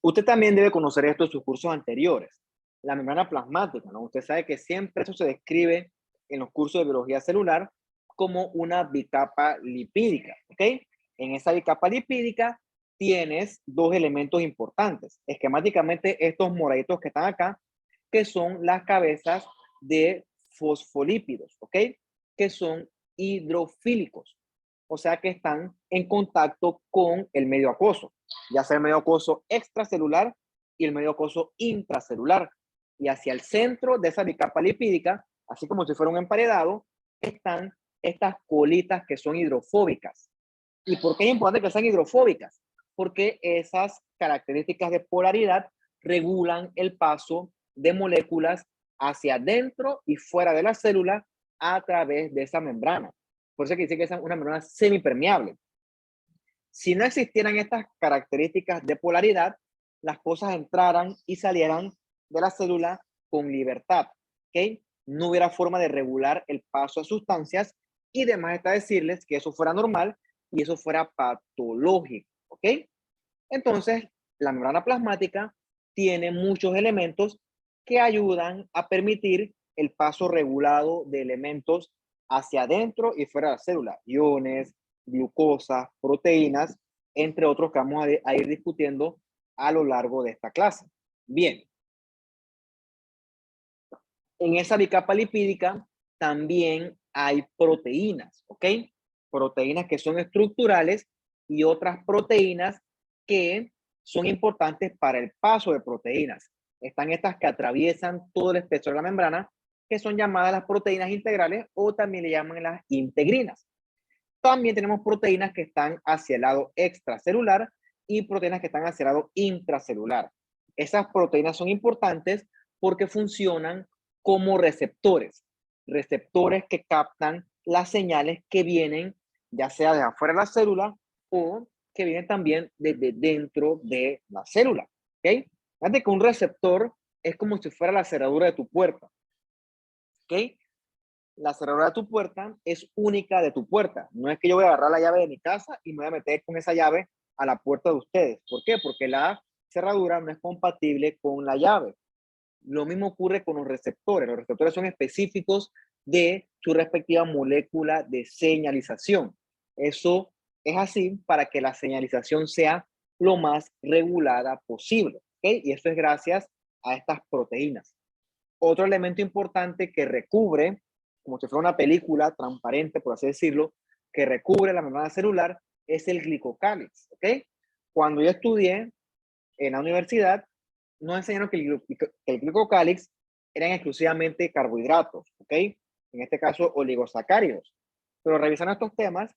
Usted también debe conocer esto en sus cursos anteriores. La membrana plasmática, ¿no? Usted sabe que siempre eso se describe en los cursos de biología celular como una bicapa lipídica, ¿ok? En esa bicapa lipídica tienes dos elementos importantes. Esquemáticamente, estos moraditos que están acá, que son las cabezas de fosfolípidos, ¿ok? Que son hidrofílicos, o sea que están en contacto con el medio acuoso, ya sea el medio acuoso extracelular y el medio acuoso intracelular. Y hacia el centro de esa bicapa lipídica, así como si fuera un emparedado, están estas colitas que son hidrofóbicas. ¿Y por qué es importante que sean hidrofóbicas? Porque esas características de polaridad regulan el paso de moléculas hacia adentro y fuera de la célula a través de esa membrana. Por eso que dice que es una membrana semipermeable. Si no existieran estas características de polaridad, las cosas entraran y salieran de la célula con libertad, ¿ok? No hubiera forma de regular el paso de sustancias y demás está decirles que eso fuera normal y eso fuera patológico, ¿ok? Entonces, la membrana plasmática tiene muchos elementos que ayudan a permitir el paso regulado de elementos hacia adentro y fuera de la célula, iones, glucosa, proteínas, entre otros que vamos a ir discutiendo a lo largo de esta clase. Bien. En esa bicapa lipídica también hay proteínas, ¿ok? Proteínas que son estructurales y otras proteínas que son importantes para el paso de proteínas. Están estas que atraviesan todo el espesor de la membrana, que son llamadas las proteínas integrales o también le llaman las integrinas. También tenemos proteínas que están hacia el lado extracelular y proteínas que están hacia el lado intracelular. Esas proteínas son importantes porque funcionan como receptores, receptores que captan las señales que vienen ya sea de afuera de la célula o que vienen también desde dentro de la célula. ¿Ok? Fíjate que un receptor es como si fuera la cerradura de tu puerta. ¿Ok? La cerradura de tu puerta es única de tu puerta. No es que yo voy a agarrar la llave de mi casa y me voy a meter con esa llave a la puerta de ustedes. ¿Por qué? Porque la cerradura no es compatible con la llave. Lo mismo ocurre con los receptores. Los receptores son específicos de su respectiva molécula de señalización. Eso es así para que la señalización sea lo más regulada posible. ¿Okay? Y eso es gracias a estas proteínas. Otro elemento importante que recubre, como si fuera una película transparente, por así decirlo, que recubre la membrana celular, es el glicocálix. ¿Okay? Cuando yo estudié en la universidad, nos enseñaron que el glicocálix eran exclusivamente carbohidratos, ¿ok? En este caso, oligosacáridos. Pero revisando estos temas,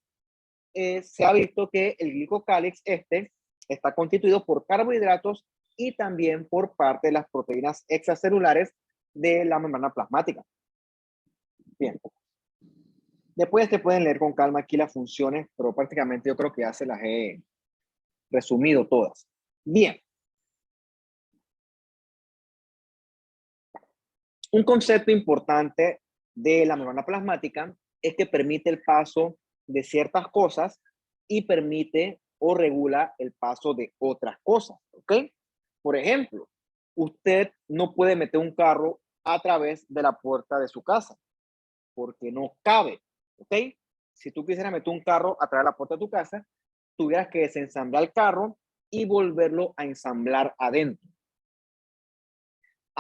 se ha visto que el glicocálix está constituido por carbohidratos y también por parte de las proteínas extracelulares de la membrana plasmática. Bien. Después te pueden leer con calma aquí las funciones, pero prácticamente yo creo que ya se las he resumido todas. Bien. Un concepto importante de la membrana plasmática es que permite el paso de ciertas cosas y permite o regula el paso de otras cosas, ¿ok? Por ejemplo, usted no puede meter un carro a través de la puerta de su casa porque no cabe, ¿ok? Si tú quisieras meter un carro a través de la puerta de tu casa, tuvieras que desensamblar el carro y volverlo a ensamblar adentro.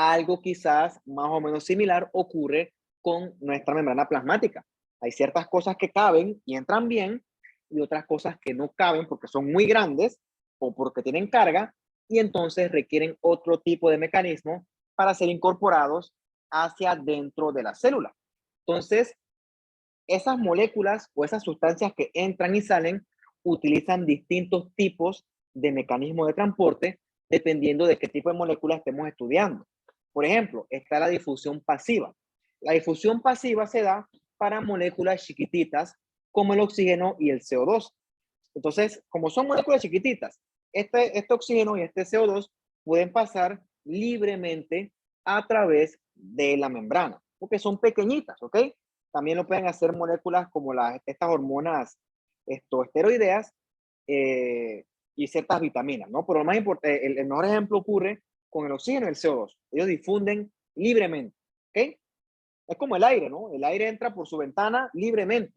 Algo quizás más o menos similar ocurre con nuestra membrana plasmática. Hay ciertas cosas que caben y entran bien y otras cosas que no caben porque son muy grandes o porque tienen carga y entonces requieren otro tipo de mecanismo para ser incorporados hacia dentro de la célula. Entonces, esas moléculas o esas sustancias que entran y salen utilizan distintos tipos de mecanismos de transporte dependiendo de qué tipo de molécula estemos estudiando. Por ejemplo, está la difusión pasiva. La difusión pasiva se da para moléculas chiquititas como el oxígeno y el CO2. Entonces, como son moléculas chiquititas este oxígeno y este CO2 pueden pasar libremente a través de la membrana, porque son pequeñitas, ¿ok? También lo pueden hacer moléculas como estas hormonas esteroideas y ciertas vitaminas, ¿no? Pero lo más importante, el mejor ejemplo ocurre con el oxígeno y el CO2. Ellos difunden libremente, ¿ok? Es como el aire, ¿no? El aire entra por su ventana libremente,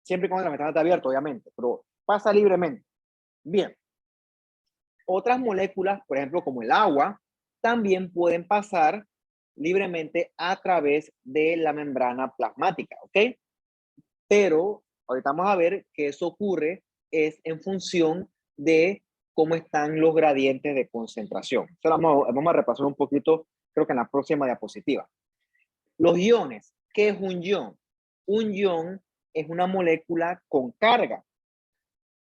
siempre y cuando la ventana está abierta, obviamente, pero pasa libremente. Bien. Otras moléculas, por ejemplo, como el agua, también pueden pasar libremente a través de la membrana plasmática, ¿ok? Pero ahorita vamos a ver que eso ocurre es en función de cómo están los gradientes de concentración. Eso vamos a repasar un poquito, creo que en la próxima diapositiva. Los iones, ¿qué es un ion? Un ion es una molécula con carga.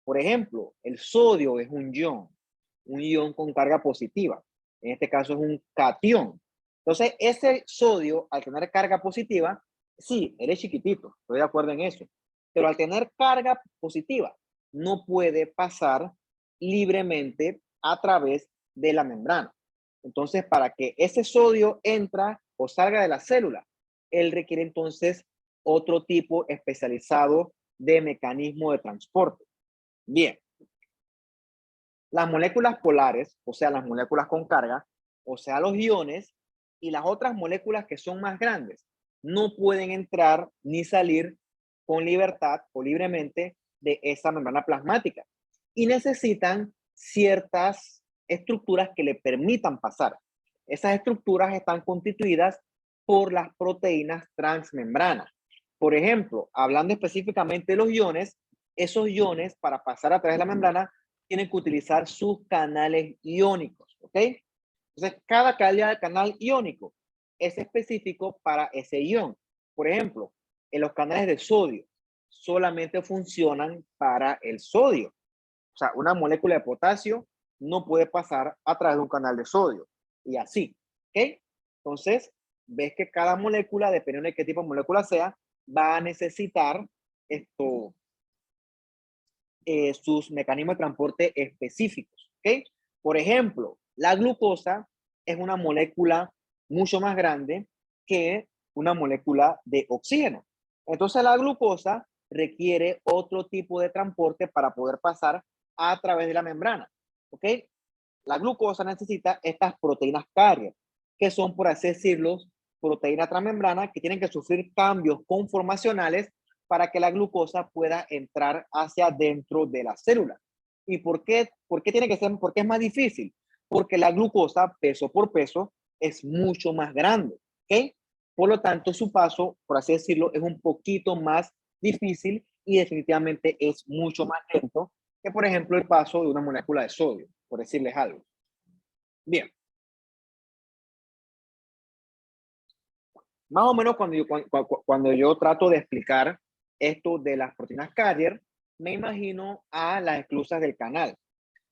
Por ejemplo, el sodio es un ion con carga positiva. En este caso es un catión. Entonces, ese sodio, al tener carga positiva, sí, él es chiquitito, estoy de acuerdo en eso, pero al tener carga positiva, no puede pasar libremente a través de la membrana. Entonces, para que ese sodio entra o salga de la célula, él requiere entonces otro tipo especializado de mecanismo de transporte. Bien, las moléculas polares, o sea, las moléculas con carga, o sea, los iones, y las otras moléculas que son más grandes, no pueden entrar ni salir con libertad o libremente de esa membrana plasmática y necesitan ciertas estructuras que le permitan pasar. Esas estructuras están constituidas por las proteínas transmembranas. Por ejemplo, hablando específicamente de los iones, esos iones para pasar a través de la membrana tienen que utilizar sus canales iónicos, ¿ok? Entonces, cada canal iónico es específico para ese ion. Por ejemplo, en los canales de sodio solamente funcionan para el sodio. O sea, una molécula de potasio no puede pasar a través de un canal de sodio. Y así, ¿ok? Entonces, ves que cada molécula, dependiendo de qué tipo de molécula sea, va a necesitar sus mecanismos de transporte específicos, ¿ok? Por ejemplo, la glucosa es una molécula mucho más grande que una molécula de oxígeno. Entonces la glucosa requiere otro tipo de transporte para poder pasar a través de la membrana, ¿ok? La glucosa necesita estas proteínas carrier, que son, por así decirlo, proteínas transmembrana que tienen que sufrir cambios conformacionales para que la glucosa pueda entrar hacia dentro de la célula. ¿Y por qué tiene que ser? Porque es más difícil. Porque la glucosa, peso por peso, es mucho más grande. ¿Ok? Por lo tanto, su paso, por así decirlo, es un poquito más difícil y definitivamente es mucho más lento que, por ejemplo, el paso de una molécula de sodio, por decirles algo. Bien. Más o menos cuando yo trato de explicar esto de las proteínas carrier, me imagino a las esclusas del canal.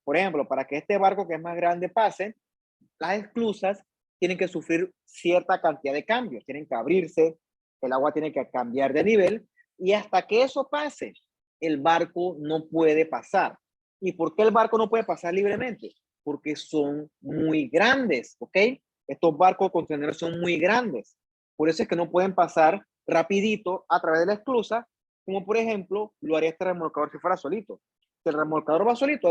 Por ejemplo, para que este barco que es más grande pase, las esclusas tienen que sufrir cierta cantidad de cambios, tienen que abrirse, el agua tiene que cambiar de nivel y hasta que eso pase, el barco no puede pasar. ¿Y por qué el barco no puede pasar libremente? Porque son muy grandes, ¿ok? Estos barcos contenedores son muy grandes. Por eso es que no pueden pasar rapidito a través de la esclusa, como por ejemplo lo haría este remolcador si fuera solito. Si el remolcador va solito,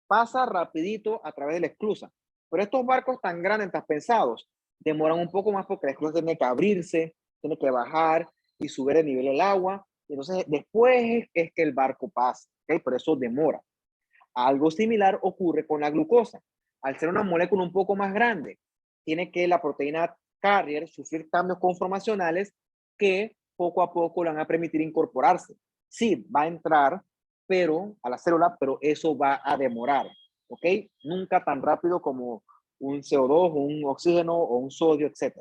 pasa rapidito a través de la esclusa. Pero estos barcos tan grandes, tan pesados, demoran un poco más porque la esclusa tiene que abrirse, tiene que bajar y subir el nivel del agua. Y entonces después es que el barco pasa, ¿ok? Por eso demora. Algo similar ocurre con la glucosa. Al ser una molécula un poco más grande, tiene que la proteína carrier sufrir cambios conformacionales que poco a poco le van a permitir incorporarse. Sí, va a entrar pero a la célula, pero eso va a demorar, ¿ok? Nunca tan rápido como un CO2, un oxígeno o un sodio, etc.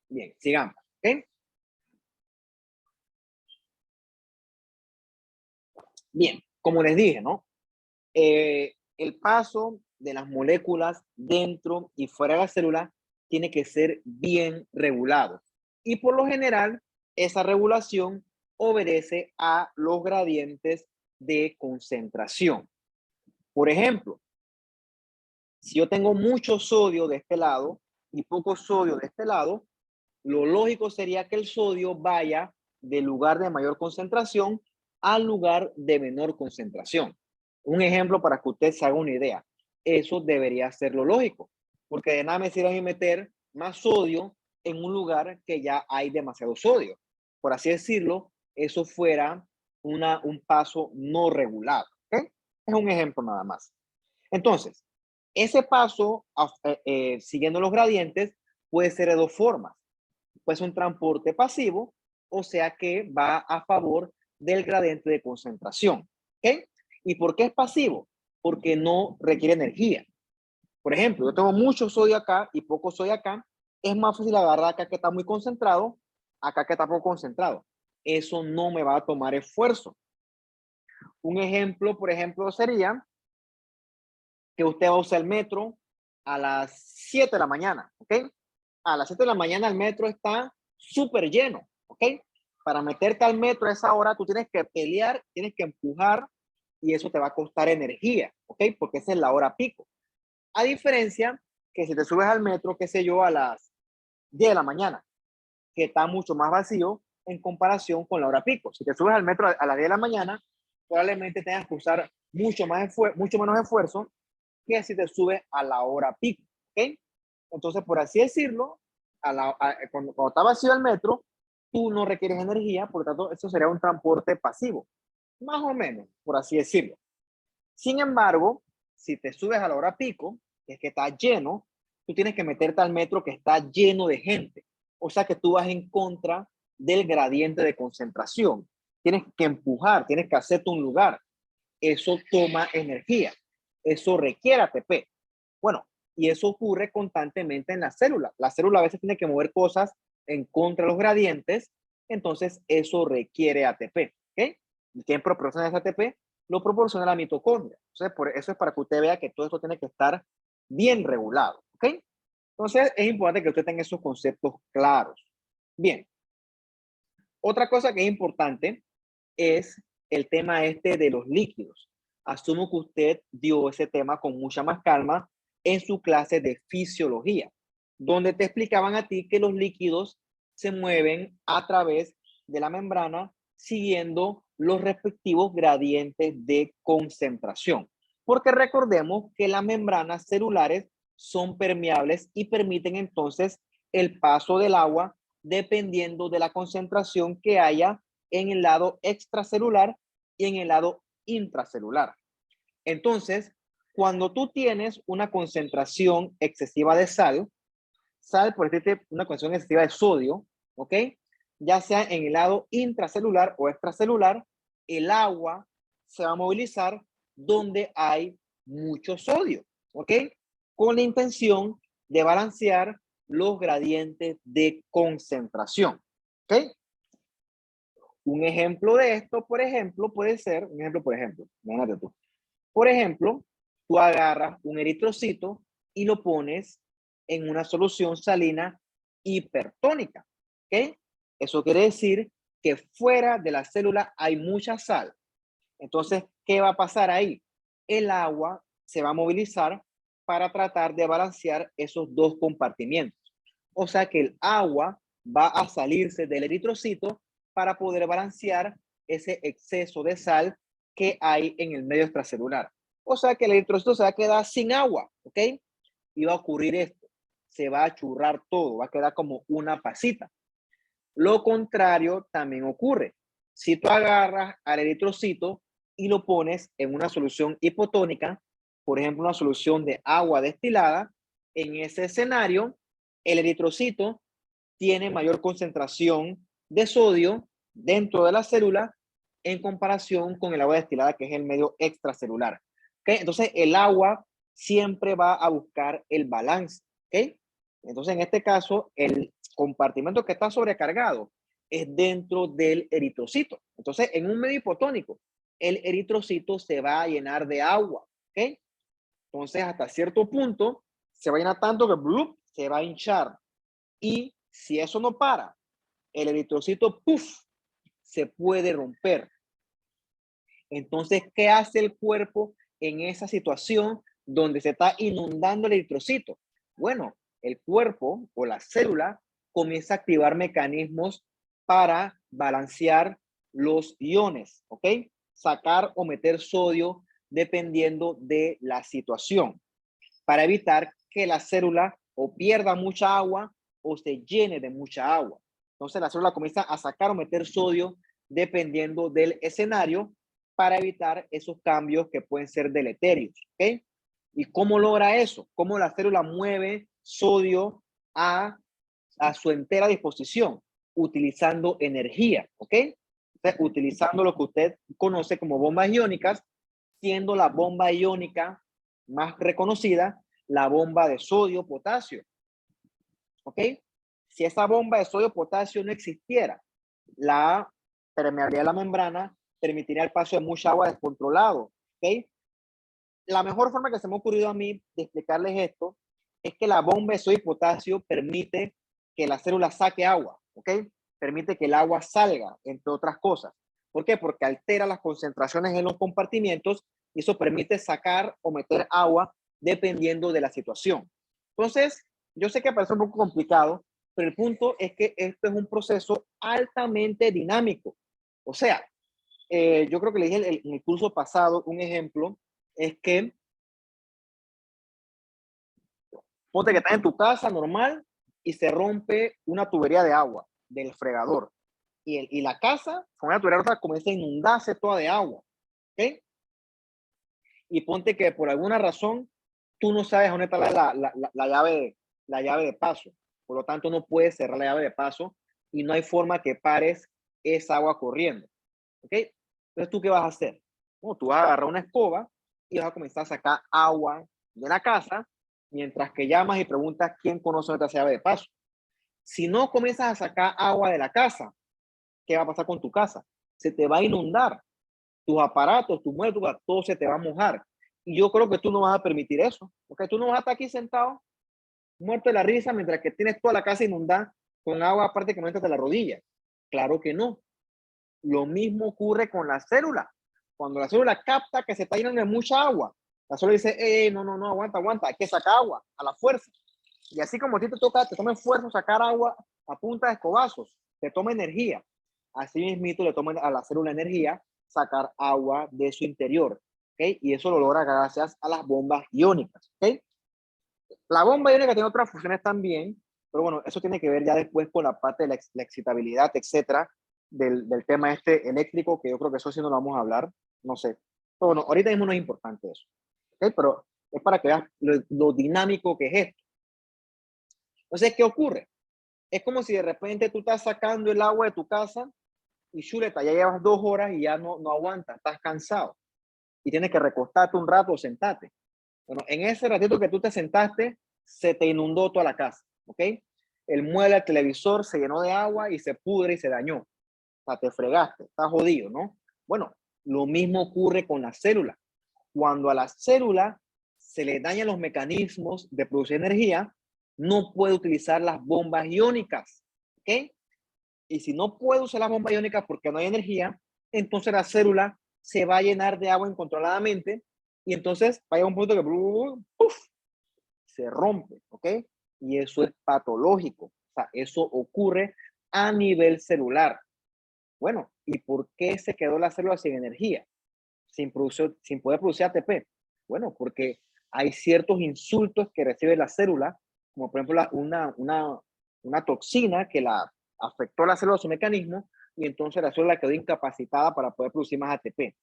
Bien, sigamos, ¿ok? Bien, como les dije, ¿no? El paso de las moléculas dentro y fuera de la célula tiene que ser bien regulado. Y por lo general, esa regulación obedece a los gradientes de concentración. Por ejemplo, si yo tengo mucho sodio de este lado y poco sodio de este lado, lo lógico sería que el sodio vaya del lugar de mayor concentración al lugar de menor concentración. Un ejemplo para que usted se haga una idea. Eso debería ser lo lógico, porque de nada me sirve meter más sodio en un lugar que ya hay demasiado sodio. Por así decirlo, eso fuera un paso no regulado. ¿Okay? Es un ejemplo nada más. Entonces, ese paso, siguiendo los gradientes, puede ser de dos formas. Pues un transporte pasivo, o sea que va a favor del gradiente de concentración. ¿Okay? ¿Y por qué es pasivo? Porque no requiere energía. Por ejemplo, yo tengo mucho sodio acá y poco sodio acá. Es más fácil agarrar acá que está muy concentrado, acá que está poco concentrado. Eso no me va a tomar esfuerzo. Un ejemplo, por ejemplo, sería que usted va a usar el metro a las 7 de la mañana, ¿ok? A las 7 de la mañana el metro está súper lleno, ¿ok? Para meterte al metro a esa hora tú tienes que pelear, tienes que empujar y eso te va a costar energía, ¿ok? Porque esa es la hora pico. A diferencia que si te subes al metro, qué sé yo, a las 10 de la mañana, que está mucho más vacío en comparación con la hora pico. Si te subes al metro a las 10 de la mañana, probablemente tengas que usar mucho menos esfuerzo que si te subes a la hora pico, ¿ok? Entonces, por así decirlo, cuando está vacío el metro, tú no requieres energía, por lo tanto, eso sería un transporte pasivo, más o menos, por así decirlo. Sin embargo, si te subes a la hora pico, que es que está lleno, tú tienes que meterte al metro que está lleno de gente. O sea que tú vas en contra del gradiente de concentración. Tienes que empujar, tienes que hacerte un lugar. Eso toma energía. Eso requiere ATP. Bueno, y eso ocurre constantemente en la célula. La célula a veces tiene que mover cosas en contra de los gradientes, entonces eso requiere ATP. ¿Ok? ¿Y quién proporciona ese ATP? Lo proporciona la mitocondria. Entonces, por eso es para que usted vea que todo esto tiene que estar bien regulado. ¿Ok? Entonces, es importante que usted tenga esos conceptos claros. Bien. Otra cosa que es importante es el tema este de los líquidos. Asumo que usted dio ese tema con mucha más calma en su clase de fisiología, donde te explicaban a ti que los líquidos se mueven a través de la membrana siguiendo los respectivos gradientes de concentración. Porque recordemos que las membranas celulares son permeables y permiten entonces el paso del agua dependiendo de la concentración que haya en el lado extracelular y en el lado intracelular. Entonces, cuando tú tienes una concentración excesiva de sal, por decirte, una concentración excesiva de sodio, ¿ok? Ya sea en el lado intracelular o extracelular, el agua se va a movilizar donde hay mucho sodio, ¿ok? Con la intención de balancear los gradientes de concentración, ¿ok? Un ejemplo de esto, por ejemplo, puede ser, imagínate tú. Por ejemplo, tú agarras un eritrocito y lo pones en una solución salina hipertónica, ¿ok? Eso quiere decir que fuera de la célula hay mucha sal. Entonces, ¿qué va a pasar ahí? El agua se va a movilizar para tratar de balancear esos dos compartimientos. O sea que el agua va a salirse del eritrocito para poder balancear ese exceso de sal que hay en el medio extracelular. O sea que el eritrocito se va a quedar sin agua, ¿ok? Y va a ocurrir esto. Se va a churrar todo, va a quedar como una pasita. Lo contrario también ocurre. Si tú agarras al eritrocito y lo pones en una solución hipotónica, por ejemplo, una solución de agua destilada, en ese escenario, el eritrocito tiene mayor concentración de sodio dentro de la célula en comparación con el agua destilada, que es el medio extracelular. ¿Okay? Entonces, el agua siempre va a buscar el balance. ¿Okay? Entonces, en este caso, el compartimento que está sobrecargado es dentro del eritrocito. Entonces, en un medio hipotónico, el eritrocito se va a llenar de agua. ¿Okay? Entonces, hasta cierto punto, se va a llenar tanto que ¡blup! Se va a hinchar. Y si eso no para, el eritrocito, ¡puf!, se puede romper. Entonces, ¿qué hace el cuerpo en esa situación donde se está inundando el eritrocito? Bueno, el cuerpo o la célula comienza a activar mecanismos para balancear los iones, ¿ok? Sacar o meter sodio dependiendo de la situación, para evitar que la célula o pierda mucha agua o se llene de mucha agua. Entonces la célula comienza a sacar o meter sodio dependiendo del escenario para evitar esos cambios que pueden ser deleterios, ¿ok? ¿Y cómo logra eso? ¿Cómo la célula mueve sodio a su entera disposición? Utilizando energía, ¿ok? Entonces, utilizando lo que usted conoce como bombas iónicas, siendo la bomba iónica más reconocida la bomba de sodio-potasio, ¿ok? Si esa bomba de sodio-potasio no existiera, la permeabilidad de la membrana permitiría el paso de mucha agua descontrolado, ¿ok? La mejor forma que se me ha ocurrido a mí de explicarles esto es que la bomba de sodio y potasio permite que la célula saque agua, ¿ok? Permite que el agua salga, entre otras cosas. ¿Por qué? Porque altera las concentraciones en los compartimientos y eso permite sacar o meter agua dependiendo de la situación. Entonces, yo sé que parece un poco complicado, pero el punto es que esto es un proceso altamente dinámico. O sea, yo creo que le dije en el curso pasado un ejemplo, es que ponte que estás en tu casa normal y se rompe una tubería de agua del fregador y la casa con una tubería rota comienza a inundarse toda de agua, ¿ok? Y ponte que por alguna razón tú no sabes dónde está la llave de paso, por lo tanto no puedes cerrar la llave de paso y no hay forma que pares esa agua corriendo, ¿ok? Entonces, ¿tú qué vas a hacer? Bueno, tú vas a agarrar una escoba y vas a comenzar a sacar agua de la casa mientras que llamas y preguntas quién conoce esta llave de paso. Si no comienzas a sacar agua de la casa, ¿qué va a pasar con tu casa? Se te va a inundar. Tus aparatos, tus muebles, todo se te va a mojar. Y yo creo que tú no vas a permitir eso, porque tú no vas a estar aquí sentado, muerto de la risa, mientras que tienes toda la casa inundada con agua aparte que no entra de la rodilla. Claro que no. Lo mismo ocurre con la célula. Cuando la célula capta que se está llenando de mucha agua, la célula dice, no, no, no, aguanta, aguanta, hay que sacar agua a la fuerza. Y así como a ti te toca, te toma esfuerzo sacar agua a punta de escobazos, te toma energía. Así mismo le toma a la célula energía sacar agua de su interior. ¿Okay? Y eso lo logra gracias a las bombas iónicas. ¿Okay? La bomba iónica tiene otras funciones también, pero bueno, eso tiene que ver ya después con la parte de la excitabilidad, etcétera, del tema este eléctrico, que yo creo que eso sí no lo vamos a hablar, no sé. Pero bueno, ahorita mismo no es importante eso. ¿Okay? Pero es para que veas lo dinámico que es esto. Entonces, ¿qué ocurre? Es como si de repente tú estás sacando el agua de tu casa y chuleta, ya llevas 2 horas y ya no aguantas, estás cansado y tienes que recostarte un rato o sentarte. Bueno, en ese ratito que tú te sentaste, se te inundó toda la casa, ¿ok? El mueble, el televisor se llenó de agua y se pudre y se dañó. O sea, te fregaste, estás jodido, ¿no? Bueno, lo mismo ocurre con la célula. Cuando a la célula se le dañan los mecanismos de producir energía, no puede utilizar las bombas iónicas, ¿ok? Y si no puede usar las bombas iónicas porque no hay energía, entonces la célula se va a llenar de agua incontroladamente y entonces va a llegar un punto que ¡puf! Se rompe, ¿ok? Y eso es patológico. O sea, eso ocurre a nivel celular. Bueno, ¿y por qué se quedó la célula sin energía? Sin poder producir ATP. Bueno, porque hay ciertos insultos que recibe la célula, como por ejemplo una toxina que la afectó a la célula, su mecanismo, y entonces la célula quedó incapacitada para poder producir más ATP.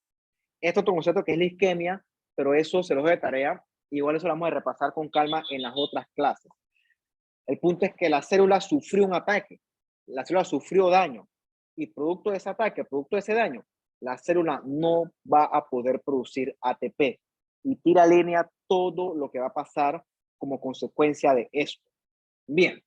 Este otro concepto que es la isquemia, pero eso se los doy de tarea, igual eso lo vamos a repasar con calma en las otras clases. El punto es que la célula sufrió un ataque, la célula sufrió daño, y producto de ese ataque, producto de ese daño, la célula no va a poder producir ATP y tira línea todo lo que va a pasar como consecuencia de esto. Bien.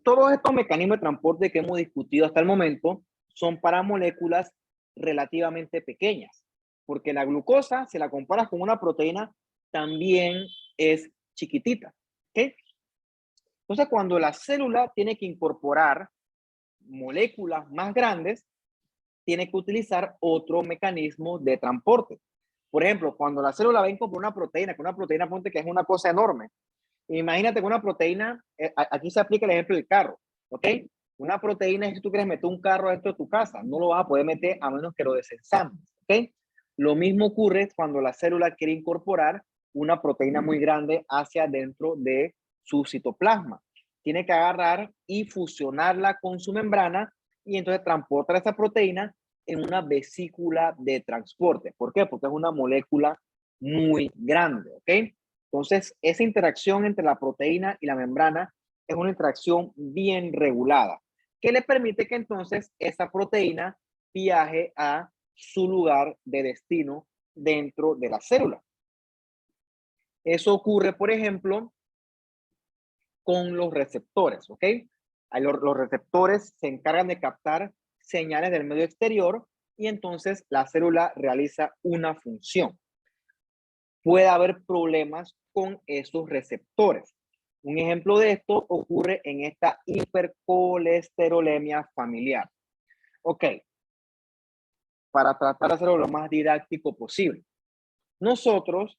Todos estos mecanismos de transporte que hemos discutido hasta el momento son para moléculas relativamente pequeñas, porque la glucosa, si la comparas con una proteína, también es chiquitita. ¿Okay? Entonces, cuando la célula tiene que incorporar moléculas más grandes, tiene que utilizar otro mecanismo de transporte. Por ejemplo, cuando la célula ven como una proteína, que una proteína, ponte que es una cosa enorme. Imagínate que una proteína, aquí se aplica el ejemplo del carro, ¿ok? Una proteína es si tú quieres meter un carro dentro de tu casa, no lo vas a poder meter a menos que lo desensambles, ¿ok? Lo mismo ocurre cuando la célula quiere incorporar una proteína muy grande hacia dentro de su citoplasma. Tiene que agarrar y fusionarla con su membrana y entonces transportar esa proteína en una vesícula de transporte. ¿Por qué? Porque es una molécula muy grande, ¿ok? Entonces, esa interacción entre la proteína y la membrana es una interacción bien regulada, que le permite que entonces esa proteína viaje a su lugar de destino dentro de la célula. Eso ocurre, por ejemplo, con los receptores, ¿ok? Los receptores se encargan de captar señales del medio exterior y entonces la célula realiza una función. Puede haber problemas con esos receptores. Un ejemplo de esto ocurre en esta hipercolesterolemia familiar. Ok, para tratar de hacerlo lo más didáctico posible. Nosotros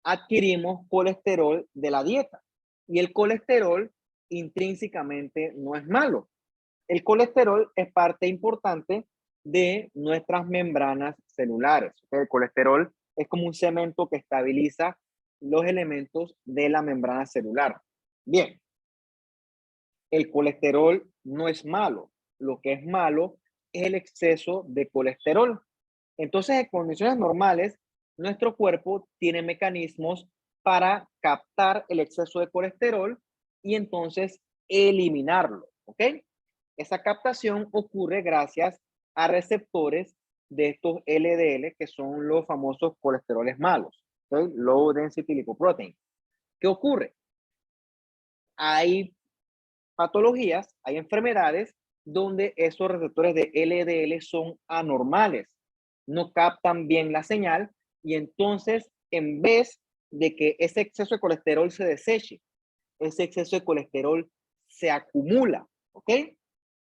adquirimos colesterol de la dieta y el colesterol intrínsecamente no es malo. El colesterol es parte importante de nuestras membranas celulares. El colesterol es como un cemento que estabiliza los elementos de la membrana celular. Bien, el colesterol no es malo. Lo que es malo es el exceso de colesterol. Entonces, en condiciones normales, nuestro cuerpo tiene mecanismos para captar el exceso de colesterol y entonces eliminarlo, ¿ok? Esa captación ocurre gracias a receptores de estos LDL, que son los famosos colesteroles malos, ¿okay? Low Density Lipoprotein. ¿Qué ocurre? Hay patologías, hay enfermedades donde esos receptores de LDL son anormales, no captan bien la señal y entonces en vez de que ese exceso de colesterol se deseche, ese exceso de colesterol se acumula, ¿ok?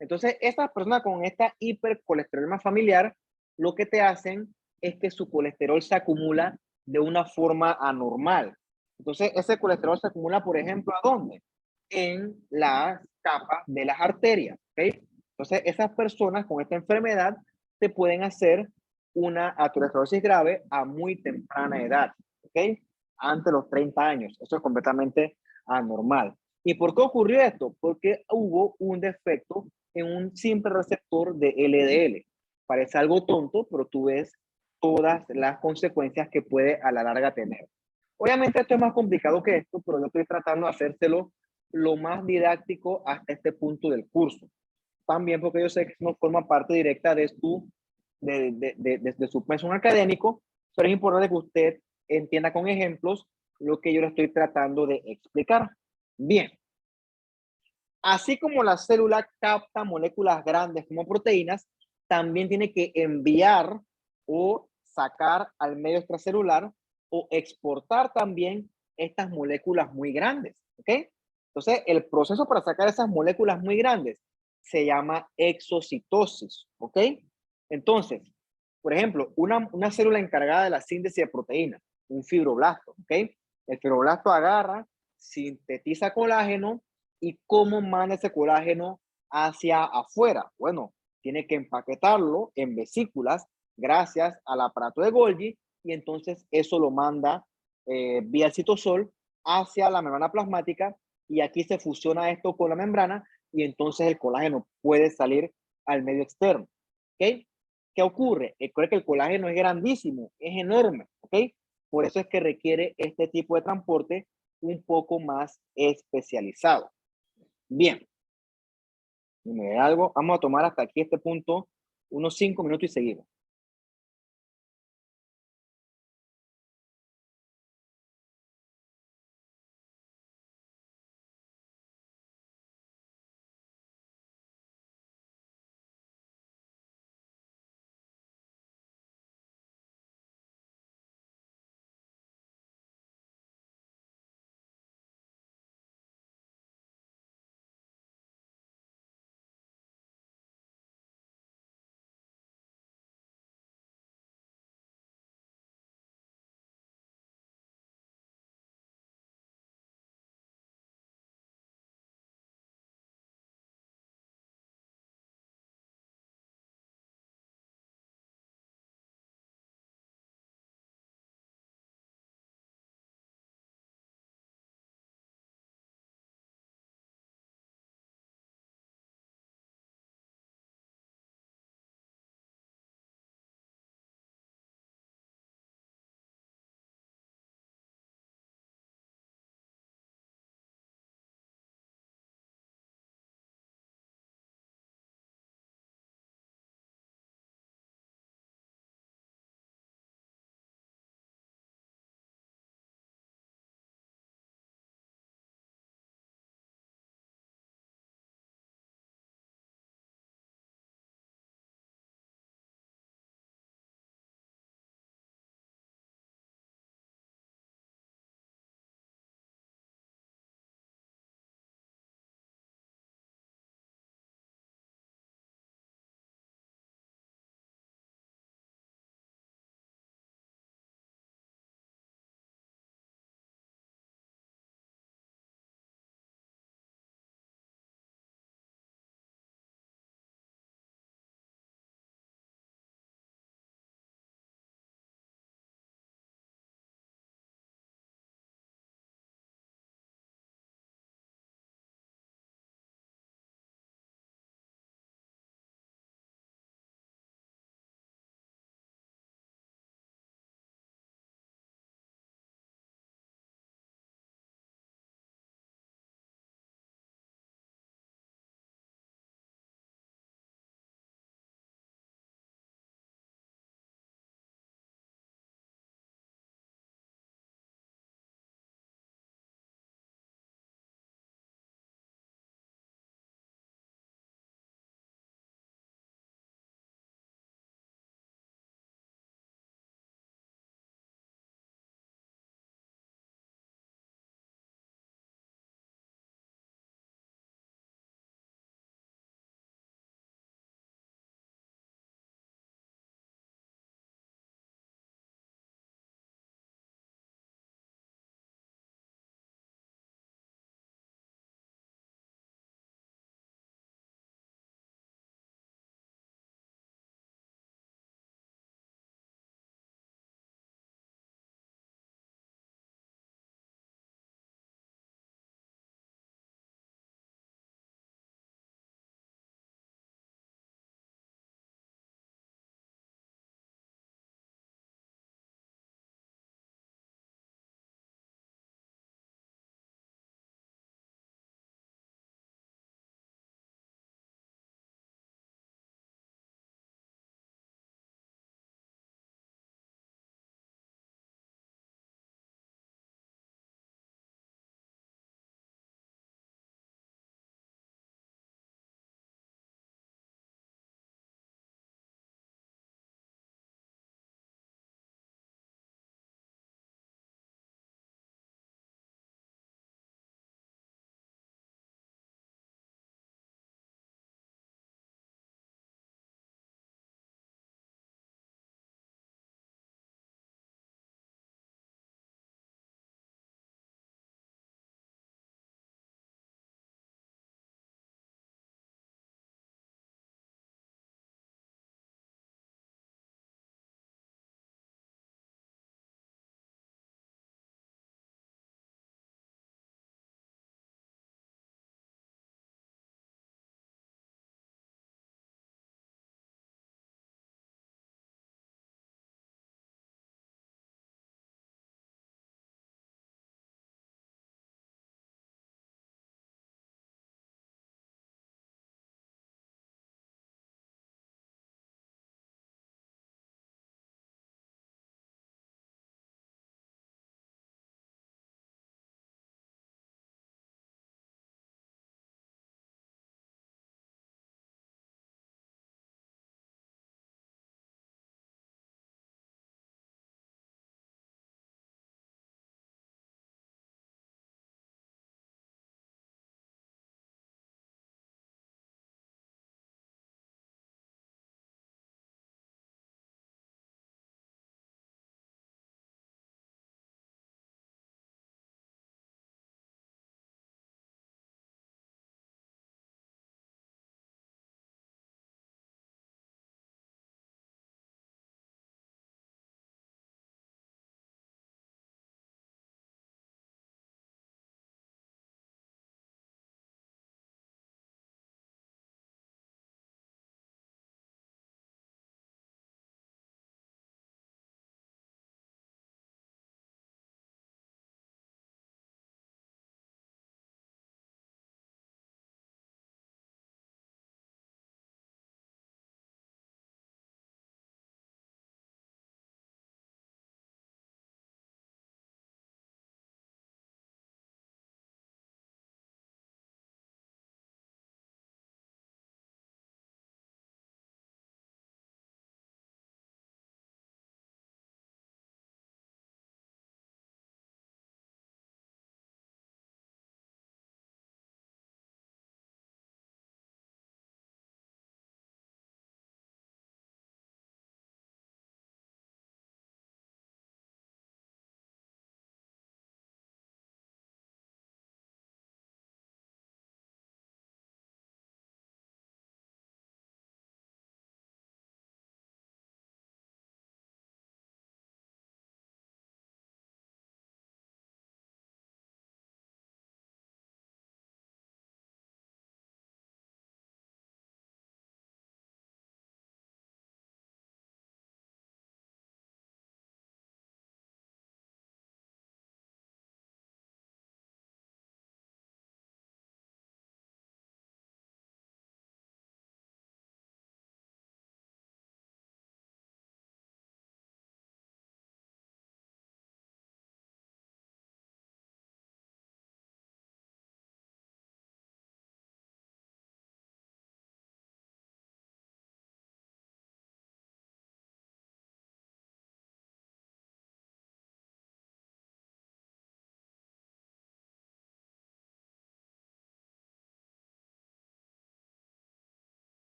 Entonces, estas personas con esta hipercolesterolemia familiar, lo que te hacen es que su colesterol se acumula de una forma anormal. Entonces, ese colesterol se acumula, por ejemplo, ¿a dónde? En las capas de las arterias, ¿ok? Entonces, esas personas con esta enfermedad te pueden hacer una aterosclerosis grave a muy temprana edad, ¿ok? Antes de los 30 años. Eso es completamente anormal. ¿Y por qué ocurrió esto? Porque hubo un defecto en un simple receptor de LDL. Parece algo tonto, pero tú ves todas las consecuencias que puede a la larga tener. Obviamente esto es más complicado que esto, pero yo estoy tratando de hacérselo lo más didáctico hasta este punto del curso. También porque yo sé que no forma parte directa de su pensum académico, pero es importante que usted entienda con ejemplos lo que yo le estoy tratando de explicar. Bien, así como la célula capta moléculas grandes como proteínas, también tiene que enviar o sacar al medio extracelular o exportar también estas moléculas muy grandes, ¿ok? Entonces, el proceso para sacar esas moléculas muy grandes se llama exocitosis, ¿ok? Entonces, por ejemplo, una célula encargada de la síntesis de proteínas, un fibroblasto, ¿ok? El fibroblasto agarra, sintetiza colágeno y cómo manda ese colágeno hacia afuera. Bueno, tiene que empaquetarlo en vesículas gracias al aparato de Golgi y entonces eso lo manda vía el citosol hacia la membrana plasmática y aquí se fusiona esto con la membrana y entonces el colágeno puede salir al medio externo. ¿Ok? ¿Qué ocurre? Ocurre que el colágeno es grandísimo, es enorme. ¿Ok? Por eso es que requiere este tipo de transporte un poco más especializado. Bien, dime algo. Vamos a tomar hasta aquí este punto unos 5 minutos y seguimos.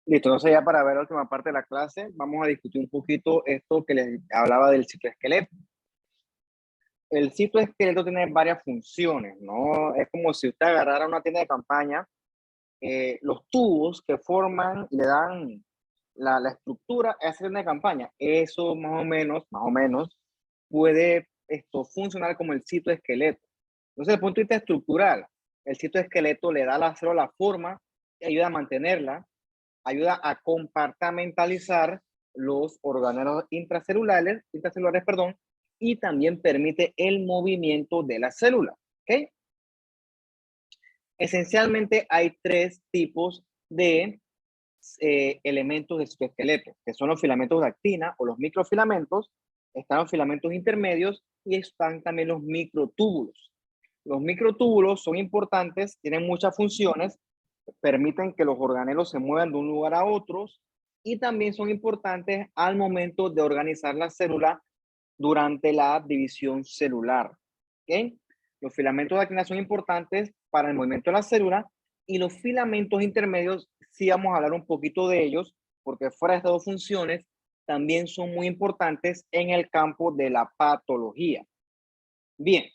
Listo, entonces ya para ver la última parte de la clase, vamos a discutir un poquito esto que les hablaba del citoesqueleto. El citoesqueleto tiene varias funciones, ¿no? Es como si usted agarrara una tienda de campaña, los tubos que forman, le dan la estructura a esa tienda de campaña. Eso más o menos, puede esto funcionar como el citoesqueleto. Entonces, desde el punto de vista estructural, el citoesqueleto le da a la célula forma, ayuda a mantenerla, ayuda a compartimentalizar los organelos intracelulares, perdón, y también permite el movimiento de la célula. ¿Ok? Esencialmente hay tres tipos de elementos del citoesqueleto, que son los filamentos de actina o los microfilamentos, están los filamentos intermedios y están también los microtúbulos. Los microtúbulos son importantes, tienen muchas funciones, permiten que los organelos se muevan de un lugar a otro y también son importantes al momento de organizar la célula durante la división celular. ¿Okay? Los filamentos de actina son importantes para el movimiento de la célula y los filamentos intermedios, sí vamos a hablar un poquito de ellos, porque fuera de estas dos funciones, también son muy importantes en el campo de la patología. Bien,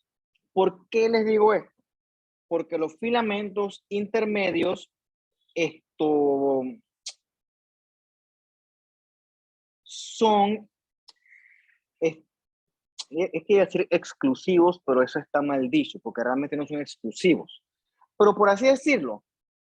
¿por qué les digo esto? Porque los filamentos intermedios, son, es que iba a decir exclusivos, pero eso está mal dicho, porque realmente no son exclusivos. Pero por así decirlo,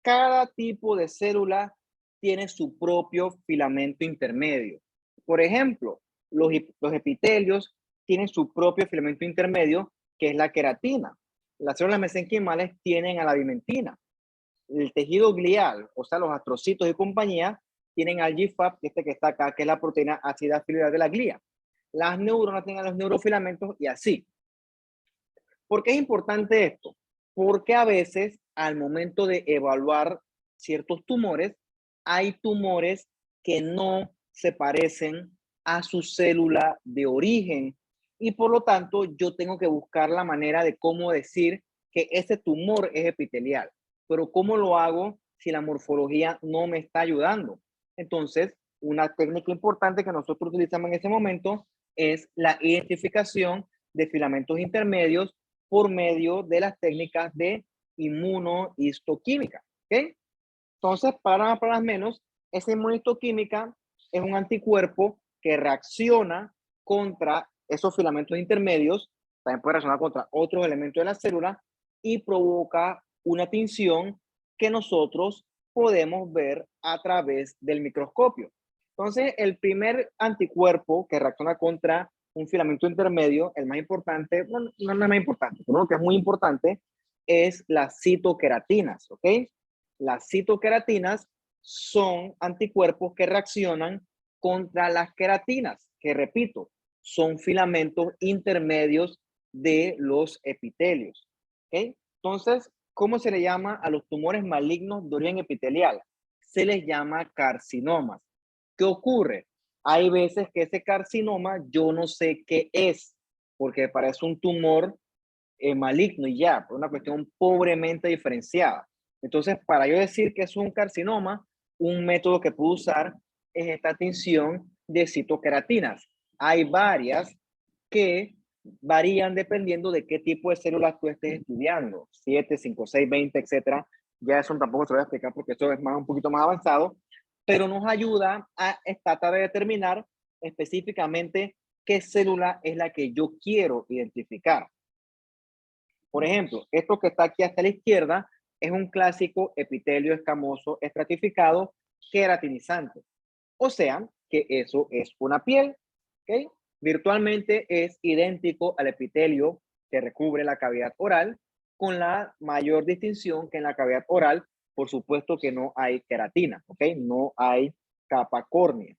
cada tipo de célula tiene su propio filamento intermedio. Por ejemplo, los epitelios tienen su propio filamento intermedio, que es la queratina. Las células mesenquimales tienen a la avimentina. El tejido glial, o sea, los astrocitos y compañía, tienen al GFAP, que está acá, que es la proteína ácida fibrillar de la glía. Las neuronas tienen los neurofilamentos y así. ¿Por qué es importante esto? Porque a veces, al momento de evaluar ciertos tumores, hay tumores que no se parecen a su célula de origen y por lo tanto yo tengo que buscar la manera de cómo decir que ese tumor es epitelial. Pero ¿cómo lo hago si la morfología no me está ayudando? Entonces, una técnica importante que nosotros utilizamos en ese momento es la identificación de filamentos intermedios por medio de las técnicas de inmunohistoquímica. ¿Okay? Entonces, para las menos, esa inmunohistoquímica es un anticuerpo que reacciona contra esos filamentos intermedios, también puede reaccionar contra otros elementos de la célula y provoca una tinción que nosotros podemos ver a través del microscopio. Entonces, el primer anticuerpo que reacciona contra un filamento intermedio, el más importante, bueno, no es más importante, pero lo que es muy importante es las citoqueratinas, ¿ok? Las citoqueratinas son anticuerpos que reaccionan contra las queratinas, que repito, son filamentos intermedios de los epitelios. ¿Okay? Entonces, ¿cómo se le llama a los tumores malignos de origen epitelial? Se les llama carcinomas. ¿Qué ocurre? Hay veces que ese carcinoma yo no sé qué es, porque parece un tumor maligno y ya, por una cuestión pobremente diferenciada. Entonces, para yo decir que es un carcinoma, un método que puedo usar es esta tinción de citoqueratinas. Hay varias que varían dependiendo de qué tipo de células tú estés estudiando, 7, 5, 6, 20, etcétera. Ya eso tampoco se lo voy a explicar porque eso es un poquito más avanzado, pero nos ayuda a tratar de determinar específicamente qué célula es la que yo quiero identificar. Por ejemplo, esto que está aquí hasta la izquierda es un clásico epitelio escamoso estratificado queratinizante. O sea, que eso es una piel, ¿ok? Virtualmente es idéntico al epitelio que recubre la cavidad oral, con la mayor distinción que en la cavidad oral, por supuesto que no hay queratina, ¿ok? No hay capa córnea.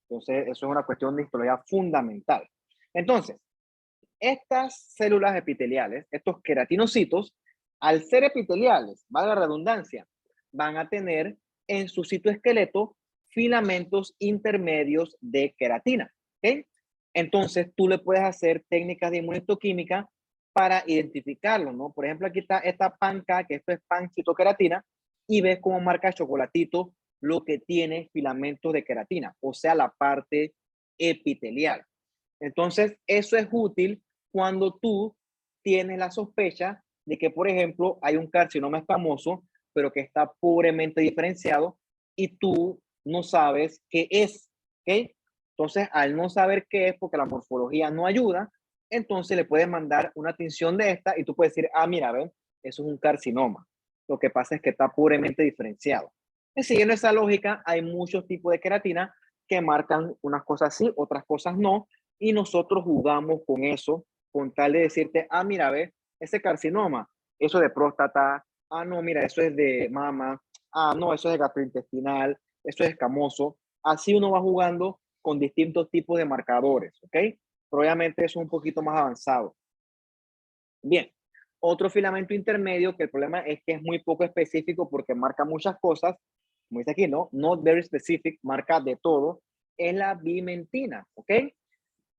Entonces, eso es una cuestión de histología fundamental. Entonces, estas células epiteliales, estos queratinocitos, al ser epiteliales, valga la redundancia, van a tener en su citoesqueleto filamentos intermedios de queratina. ¿Okay? Entonces, tú le puedes hacer técnicas de inmunohistoquímica para identificarlo, ¿no? Por ejemplo, aquí está esta panca, que esto es pancitoqueratina, y ves cómo marca chocolatito lo que tiene filamentos de queratina, o sea, la parte epitelial. Entonces, eso es útil cuando tú tienes la sospecha de que, por ejemplo, hay un carcinoma escamoso, pero que está pobremente diferenciado y tú no sabes qué es, ¿ok? Entonces, al no saber qué es, porque la morfología no ayuda, entonces le puedes mandar una tinción de esta y tú puedes decir, ah, mira, ven, eso es un carcinoma. Lo que pasa es que está pobremente diferenciado. Y siguiendo esa lógica, hay muchos tipos de queratina que marcan unas cosas sí, otras cosas no, y nosotros jugamos con eso, con tal de decirte, ah, mira, ve, ese carcinoma, eso de próstata, ah, no, mira, eso es de mama, ah, no, eso es de gastrointestinal, eso es escamoso. Así uno va jugando con distintos tipos de marcadores, ¿ok? Pero obviamente eso es un poquito más avanzado. Bien, otro filamento intermedio que el problema es que es muy poco específico porque marca muchas cosas, como dice aquí, ¿no? Not very specific, marca de todo, es la bimentina, ¿ok?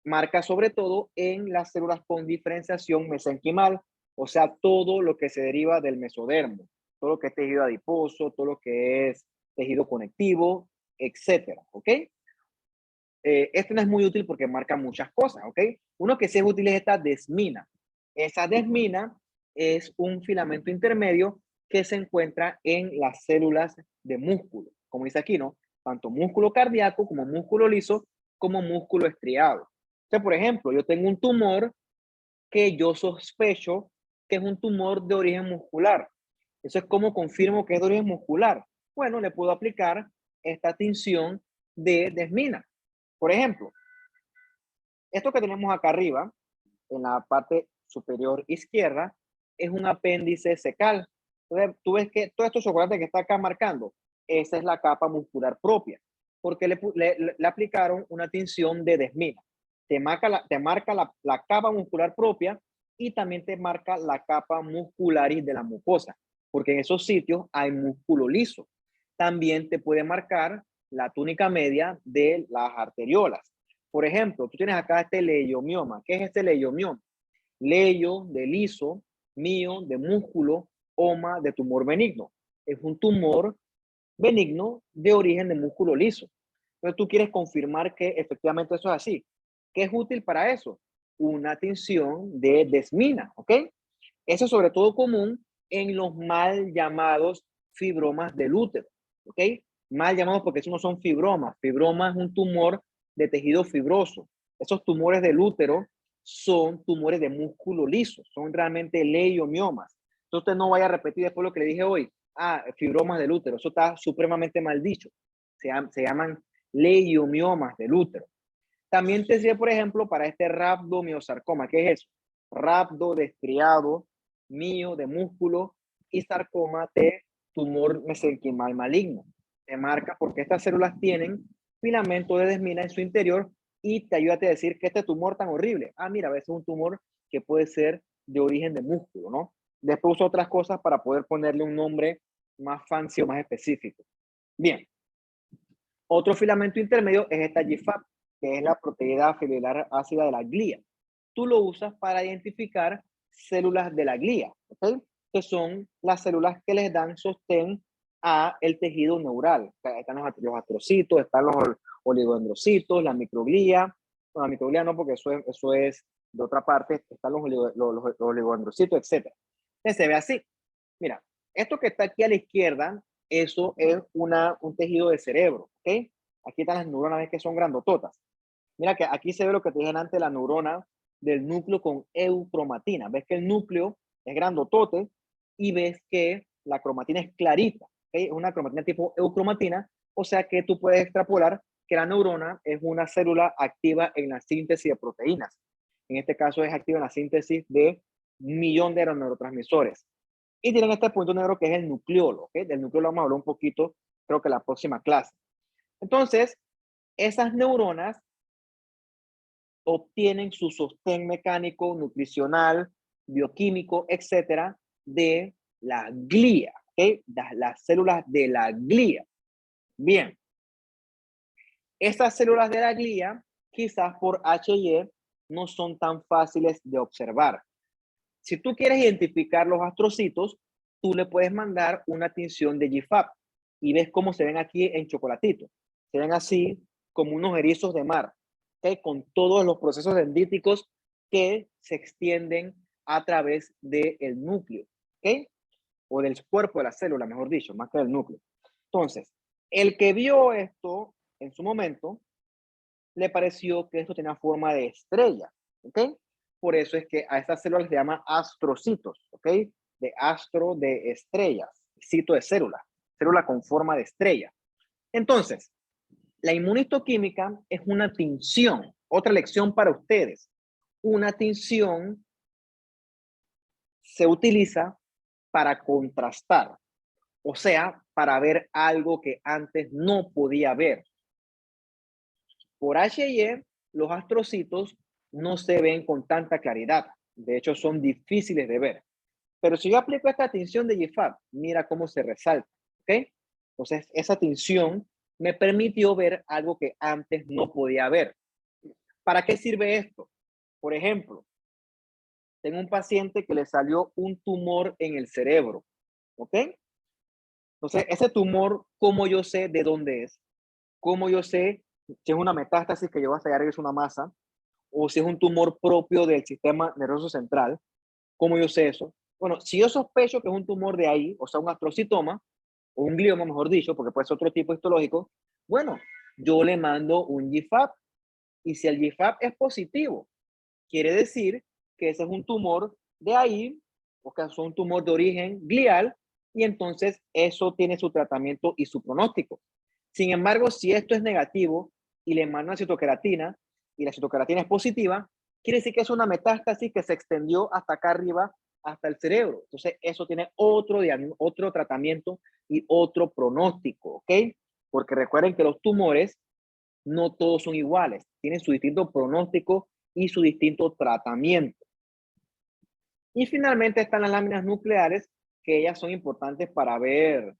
Marca sobre todo en las células con diferenciación mesenquimal, o sea, todo lo que se deriva del mesodermo, todo lo que es tejido adiposo, todo lo que es tejido conectivo, etcétera, ¿ok? Este no es muy útil porque marca muchas cosas, ¿ok? Uno que sí es útil es esta desmina. Esa desmina es un filamento intermedio que se encuentra en las células de músculo, como dice aquí, ¿no? Tanto músculo cardíaco como músculo liso, como músculo estriado. O sea, por ejemplo, yo tengo un tumor que yo sospecho que es un tumor de origen muscular. Eso es como confirmo que es de origen muscular. Bueno, le puedo aplicar esta tinción de desmina. Por ejemplo, esto que tenemos acá arriba, en la parte superior izquierda, es un apéndice secal. Entonces, tú ves que todo esto chocolate que está acá marcando, esa es la capa muscular propia, porque le aplicaron una tinción de desmina. Te marca la capa muscular propia y también te marca la capa muscularis de la mucosa, porque en esos sitios hay músculo liso. También te puede marcar la túnica media de las arteriolas. Por ejemplo, tú tienes acá este leiomioma. ¿Qué es este leiomioma? Leyo de liso, mío de músculo, oma de tumor benigno. Es un tumor benigno de origen de músculo liso. Entonces tú quieres confirmar que efectivamente eso es así. ¿Qué es útil para eso? Una tinción de desmina, ¿ok? Eso es sobre todo común en los mal llamados fibromas del útero, ¿ok? Mal llamados porque esos no son fibromas. Fibroma es un tumor de tejido fibroso. Esos tumores del útero son tumores de músculo liso, son realmente leiomiomas. Entonces usted no vaya a repetir después lo que le dije hoy. Ah, fibromas del útero, eso está supremamente mal dicho. Se llaman leiomiomas del útero. También te sirve, por ejemplo, para este rhabdomiosarcoma. ¿Qué es eso? Rhabdo de estriado, mío de músculo y sarcoma de tumor mesenquimal maligno. Te marca porque estas células tienen filamento de desmina en su interior y te ayuda a decir que este tumor tan horrible. Ah, mira, a veces es un tumor que puede ser de origen de músculo, ¿no? Después uso otras cosas para poder ponerle un nombre más fancy o más específico. Bien. Otro filamento intermedio es esta GFAP, que es la proteína fibrilar ácida de la glía. Tú lo usas para identificar células de la glía, ¿ok? Que son las células que les dan sostén a el tejido neural. Están los astrocitos, están los oligodendrocitos, la microglía. No, la microglía no, porque eso es de otra parte. Están los oligodendrocitos, etc. Entonces se ve así. Mira, esto que está aquí a la izquierda, eso es un tejido de cerebro, ¿ok? Aquí están las neuronas, ves que son grandototas. Mira que aquí se ve lo que te dije antes, la neurona del núcleo con eucromatina. Ves que el núcleo es grandotote y ves que la cromatina es clarita, ¿ok? Es una cromatina tipo eucromatina, o sea que tú puedes extrapolar que la neurona es una célula activa en la síntesis de proteínas. En este caso es activa en la síntesis de un millón de neurotransmisores. Y tienen este punto negro que es el nucleolo, ¿ok? Del nucleolo vamos a hablar un poquito, creo que la próxima clase. Entonces, esas neuronas obtienen su sostén mecánico, nutricional, bioquímico, etcétera, de la glía, ¿ok? Las células de la glía. Bien, estas células de la glía, quizás por H&E, no son tan fáciles de observar. Si tú quieres identificar los astrocitos, tú le puedes mandar una tinción de GFAP. y ves cómo se ven aquí en chocolatito. Se ven así como unos erizos de mar, ¿ok? Con todos los procesos dendríticos que se extienden a través del núcleo, ¿ok? O del cuerpo de la célula, mejor dicho, más que del núcleo. Entonces, el que vio esto en su momento, le pareció que esto tenía forma de estrella, ¿ok? Por eso es que a estas células se llama astrocitos, ¿ok? De astro, de estrellas, cito de célula, célula con forma de estrella. Entonces, la inmunistoquímica es una tinción. Otra lección para ustedes. Una tinción se utiliza para contrastar, o sea, para ver algo que antes no podía ver. Por H&E, los astrocitos no se ven con tanta claridad. De hecho, son difíciles de ver. Pero si yo aplico esta tinción de GFAP, mira cómo se resalta, ¿ok? Entonces, esa tinción me permitió ver algo que antes no podía ver. ¿Para qué sirve esto? Por ejemplo, tengo un paciente que le salió un tumor en el cerebro, ¿ok? Entonces, ese tumor, ¿cómo yo sé de dónde es? ¿Cómo yo sé si es una metástasis que llegó hasta allá, es una masa? O si es un tumor propio del sistema nervioso central? ¿Cómo yo sé eso? Bueno, si yo sospecho que es un tumor de ahí, o sea, un astrocitoma, o un glioma, mejor dicho, porque puede ser otro tipo histológico, bueno, yo le mando un GFAP. Y si el GFAP es positivo, quiere decir que ese es un tumor de ahí, o que es un tumor de origen glial, y entonces eso tiene su tratamiento y su pronóstico. Sin embargo, si esto es negativo y le mando una citoqueratina y la citoqueratina es positiva, quiere decir que es una metástasis que se extendió hasta acá arriba, hasta el cerebro. Entonces, eso tiene otro tratamiento y otro pronóstico, ¿ok? Porque recuerden que los tumores no todos son iguales, tienen su distinto pronóstico y su distinto tratamiento. Y finalmente están las láminas nucleares, que ellas son importantes para ver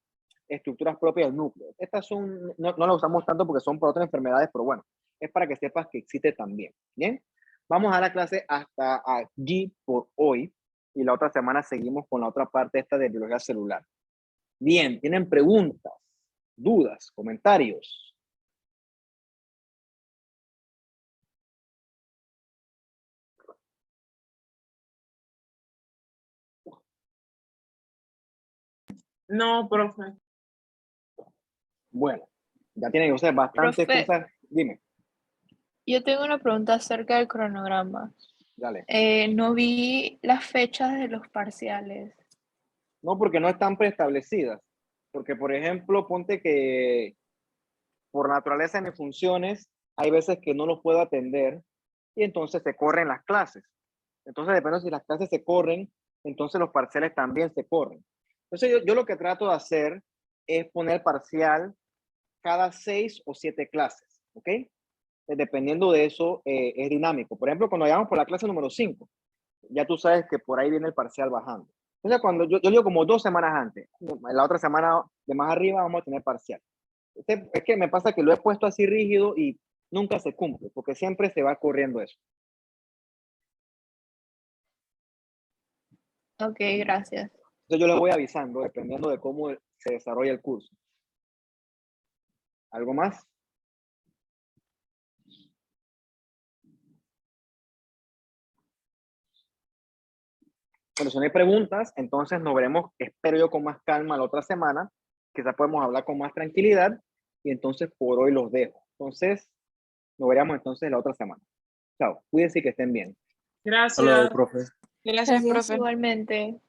estructuras propias del núcleo. Estas son, no las usamos tanto porque son por otras enfermedades, pero bueno, es para que sepas que existe también. Bien, vamos a la clase hasta allí por hoy y la otra semana seguimos con la otra parte esta de biología celular. Bien, ¿tienen preguntas, dudas, comentarios? No, profe. Bueno, ya tienen ustedes bastantes Profe. cosas. Dime, Yo tengo una pregunta acerca del cronograma. dale. No vi las fechas de los parciales. No, porque no están preestablecidas. Porque, por ejemplo, ponte que por naturaleza de mis funciones, hay veces que no los puedo atender y entonces se corren las clases. Entonces, depende si las clases se corren, entonces los parciales también se corren. Entonces, yo lo que trato de hacer es poner parcial cada 6 o 7 clases, ¿ok? Dependiendo de eso, es dinámico. Por ejemplo, cuando vayamos por la clase número 5, ya tú sabes que por ahí viene el parcial bajando. Entonces, cuando yo digo como 2 semanas antes, la otra semana de más arriba vamos a tener parcial. Es que me pasa que lo he puesto así rígido y nunca se cumple, porque siempre se va corriendo eso. Ok, gracias. Entonces yo les voy avisando, dependiendo de cómo se desarrolla el curso. ¿Algo más? Bueno, si no hay preguntas, entonces nos veremos, espero yo, con más calma la otra semana. Quizás podemos hablar con más tranquilidad y entonces por hoy los dejo. Entonces, nos veremos entonces la otra semana. Chao, cuídense y que estén bien. Gracias. Hasta luego, profe. Gracias, profe. Igualmente.